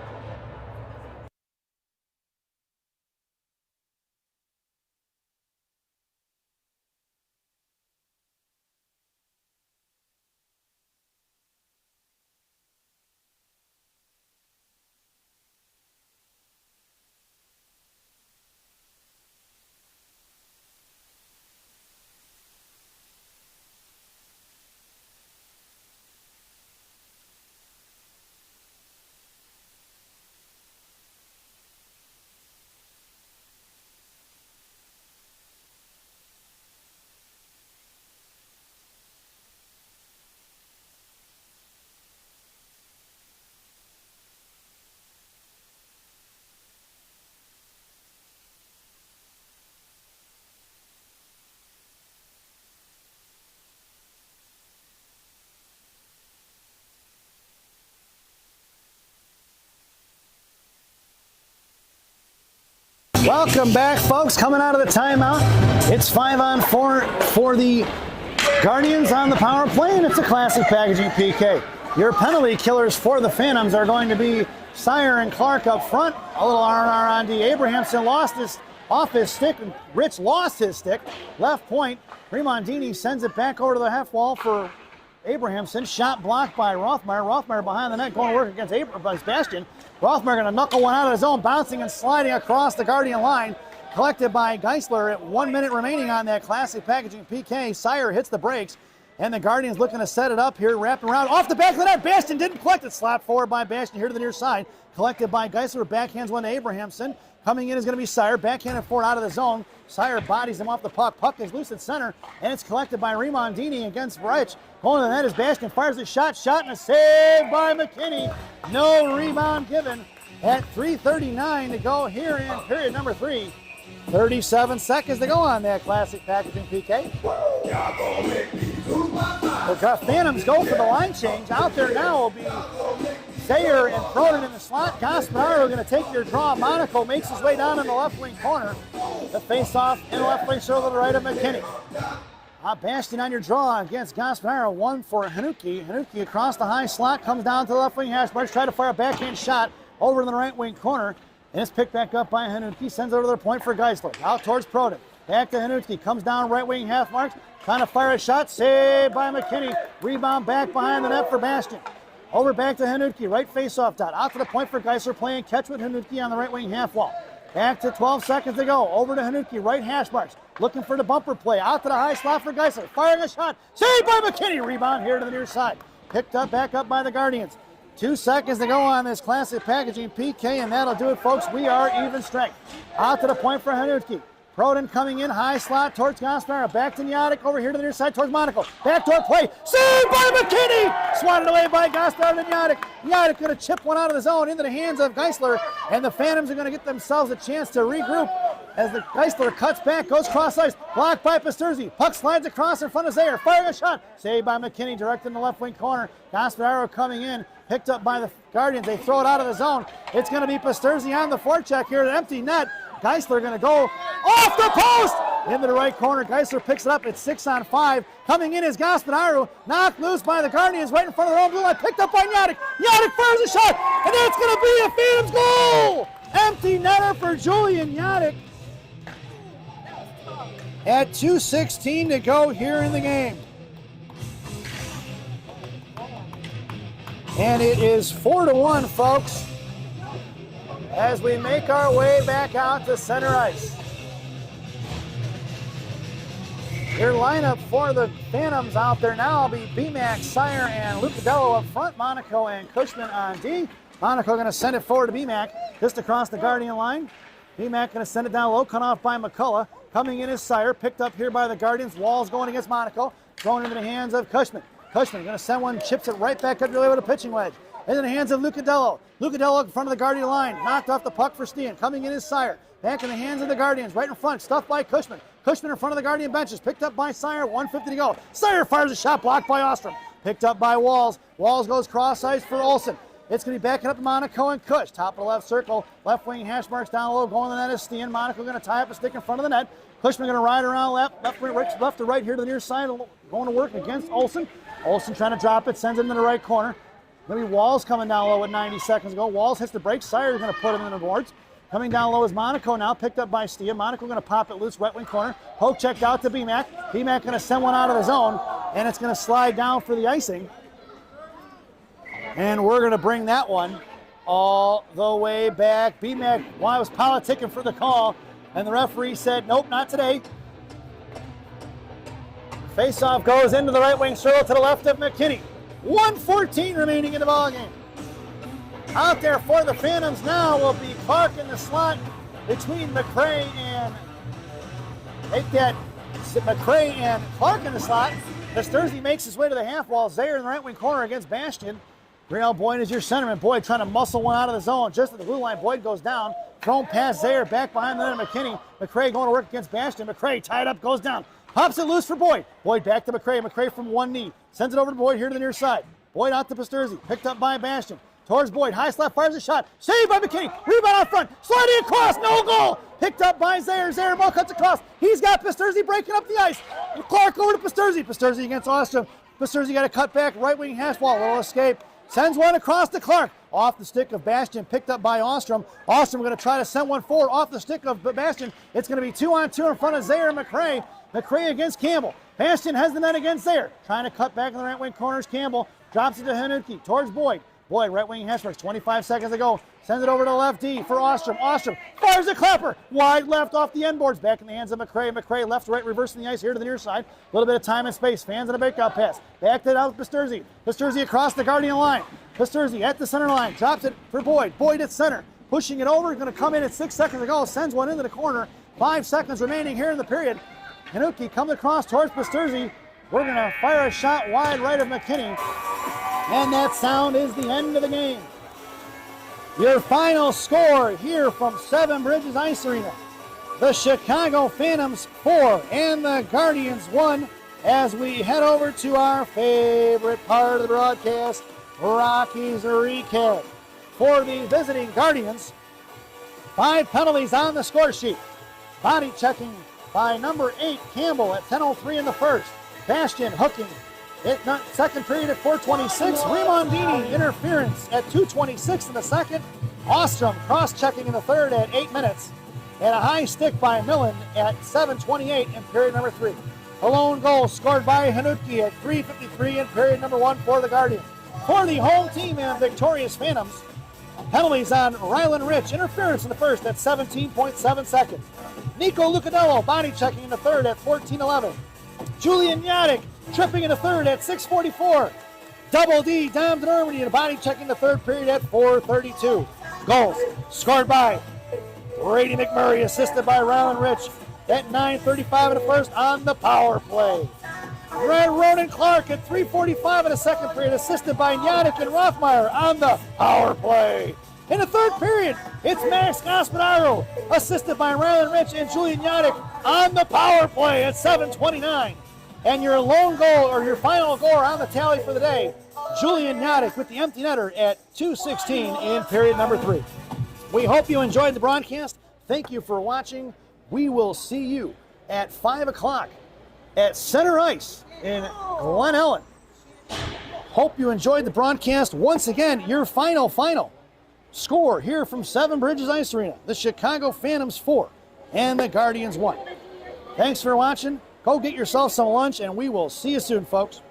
Welcome back, folks. Coming out of the timeout. It's 5-on-4 for the Guardians on the power play, and it's a classic packaging PK. Your penalty killers for the Phantoms are going to be Sire and Clark up front. A little R&R on D. Abrahamson lost off his stick. Rich lost his stick. Left point. Remondini sends it back over to the half wall for Abrahamson. Shot blocked by Rothmeyer. Rothmeyer behind the net going to work against Bastian. Rothmeyer going to knuckle one out of his own, bouncing and sliding across the Guardian line. Collected by Geisler at 1 minute remaining on that classic packaging PK. Sire hits the brakes, and the Guardians looking to set it up here, wrapping around off the back of the net. Bastian didn't collect it. Slapped forward by Bastian here to the near side. Collected by Geisler. Backhands one to Abrahamson. Coming in is going to be Sire. Backhanded forward out of the zone. Sire bodies him off the puck. Puck is loose at center, and it's collected by Remondini against Rich. Going to the net is Bastian. Fires a shot. Shot and a save by McKinney. No rebound given at 3:39 to go here in period number 3. 37 seconds to go on that classic packaging PK. The Phantoms go for the line change. Out there now will be Zayer and Cronin in the slot. Gaspararo going to take your draw. Monaco makes his way down in the left wing corner. The face-off in the left wing circle to the right of McKinney. Bastian on your draw against Gaspararo. One for Hanuki. Hanuki across the high slot. Comes down to the left wing hash marks. Try to fire a backhand shot over to the right wing corner. And it's picked back up by Hanuki. Sends it over to the point for Geisler. Out towards Proden. Back to Hanuki. Comes down right wing half marks. Trying to fire a shot. Saved by McKinney. Rebound back behind the net for Bastian. Over back to Hanuki. Right face-off dot. Out to the point for Geisler. Playing catch with Hanuki on the right wing half wall. Back to 12 seconds to go. Over to Hanuki. Right hash marks. Looking for the bumper play. Out to the high slot for Geisler. Firing a shot. Saved by McKinney. Rebound here to the near side. Picked up back up by the Guardians. 2 seconds to go on this classic packaging PK, and that'll do it, folks. We are even strength. Out to the point for Hanuki. Proden coming in, high slot towards Gaspararo. Back to Nyadik, over here to the near side towards Monaco. Backdoor play, saved by McKinney! Swatted away by Gaspararo to Nyadik. Nyadik going to chip one out of the zone into the hands of Geisler, and the Phantoms are going to get themselves a chance to regroup as the Geisler cuts back, goes cross ice, blocked by Pasturzi. Puck slides across in front of Zayer, firing a shot. Saved by McKinney, direct in the left wing corner. Gaspararo coming in. Picked up by the Guardians. They throw it out of the zone. It's going to be Pasturzi on the forecheck here. An empty net. Geisler going to go off the post into the right corner. Geisler picks it up. It's 6-on-5. Coming in is Gaspararo. Knocked loose by the Guardians right in front of their own blue line. Picked up by Nyadik. Nyadik fires a shot, and that's going to be a Phantoms goal. Empty netter for Julian Nyadik. At 2:16 to go here in the game. And it is 4-1, folks, as we make our way back out to center ice. Your lineup for the Phantoms out there now will be BMAC, Sire, and Lucadello up front. Monaco and Cushman on D. Monaco going to send it forward to BMAC just across the Guardian line. BMAC going to send it down low, cut off by McCullough. Coming in is Sire, picked up here by the Guardians. Walls going against Monaco, thrown into the hands of Cushman. Cushman going to send one, chips it right back up your way with a pitching wedge. Into the hands of Lucadello. Lucadello in front of the Guardian line. Knocked off the puck for Steen. Coming in is Sire. Back in the hands of the Guardians. Right in front. Stuffed by Cushman. Cushman in front of the Guardian benches. Picked up by Sire. 1:50 to go. Sire fires a shot blocked by Ostrom. Picked up by Walls. Walls goes cross ice for Olsen. It's going to be backing up to Monaco and Cush. Top of the left circle. Left wing hash marks down low. Going to the net is Steen. Monaco going to tie up a stick in front of the net. Cushman going to ride around left to right here to the near side. Going to work against Olsen. Olsen trying to drop it. Sends it into the right corner. Maybe Walls coming down low with 90 seconds to go. Walls hits the brakes. Sire's going to put him in the boards. Coming down low is Monaco now, picked up by Stia. Monaco going to pop it loose, right wing corner. Poke checked out to BMAC. BMAC going to send one out of the zone, and it's going to slide down for the icing. And we're going to bring that one all the way back. BMAC was politicking for the call, and the referee said, nope, not today. Face-off goes into the right wing circle to the left of McKinney. 1:14 remaining in the ballgame. Out there for the Phantoms now will be Clark in the slot between McCray and McCray and Clark in the slot. Pasturzi makes his way to the half wall. Zayer in the right wing corner against Bastian. Real Boyd is your centerman. Boyd trying to muscle one out of the zone. Just at the blue line, Boyd goes down. Thrown past Zayer, back behind the net of McKinney. McCray going to work against Bastian. McCray tied up, goes down. Pops it loose for Boyd. Boyd back to McCray. McCray from one knee. Sends it over to Boyd here to the near side. Boyd out to Pasturzi. Picked up by Bastian. towards Boyd. High slap, fires a shot. Saved by McKinney. Rebound out front. Sliding across. No goal. Picked up by Zaire. Zaire ball cuts across. He's got Pasterzi breaking up the ice. Clark over to Pasterzi. Pasterzi against Ostrom. Pasterzi got a cut back. Right wing hash wall. Little escape. Sends one across to Clark. Off the stick of Bastian. Picked up by Ostrom. Ostrom going to try to send one forward off the stick of Bastian. It's going to be 2-on-2 in front of Zaire and McRae. McRae against Campbell. Bastian has the net against Zaire. Trying to cut back in the right wing corners. Campbell drops it to Hanuki towards Boyd. Boyd, right wing hash marks, 25 seconds to go. Sends it over to left D for Ostrom. Ostrom fires a clapper. Wide left off the end boards. Back in the hands of McRae. McRae left, right, reversing the ice here to the near side. A little bit of time and space. Fans in a breakout pass. Backed it out with Pasterzi. Pasterzi across the Guardian line. Pasterzi at the center line. Drops it for Boyd. Boyd at center. Pushing it over. Going to come in at 6 seconds to go. Sends one into the corner. 5 seconds remaining here in the period. Hanuki comes across towards Pasterzi. We're going to fire a shot wide right of McKinney. And that sound is the end of the game. Your final score here from Seven Bridges Ice Arena. The Chicago Phantoms 4 and the Guardians 1 as we head over to our favorite part of the broadcast, Rockies recap. For the visiting Guardians, 5 penalties on the score sheet. Body checking by number 8, Campbell at 10:03 in the first. Bastian hooking. Second period at 4:26. Rimondini interference at 2:26 in the second. Ostrom cross-checking in the third at 8 minutes. And a high stick by Millen at 7:28 in period number 3. A lone goal scored by Hanuki at 3:53 in period number 1 for the Guardians. For the home team and victorious Phantoms, penalties on Rylan Rich. Interference in the first at 17.7 seconds. Nico Lucadello body checking in the third at 14:11. Julian Yadick tripping in the third at 6:44. Double D, Dom Normandy in a body check in the third period at 4:32. Goals scored by Brady McMurray, assisted by Rylan Rich at 9:35 in the first on the power play. Ronan Clark at 3:45 in the second period, assisted by Yadick and Rothmeyer on the power play. In the third period, it's Max Gaspararo, assisted by Rylan Rich and Julian Yadick on the power play at 7:29. And your lone goal, or your final goal on the tally for the day, Julian Yadick with the empty netter at 2:16 in period number 3. We hope you enjoyed the broadcast. Thank you for watching. We will see you at 5 o'clock at Center Ice in Glen Ellen. Hope you enjoyed the broadcast. Once again, your final score here from Seven Bridges Ice Arena. The Chicago Phantoms 4 and the Guardians 1. Thanks for watching. Go get yourself some lunch, and we will see you soon, folks.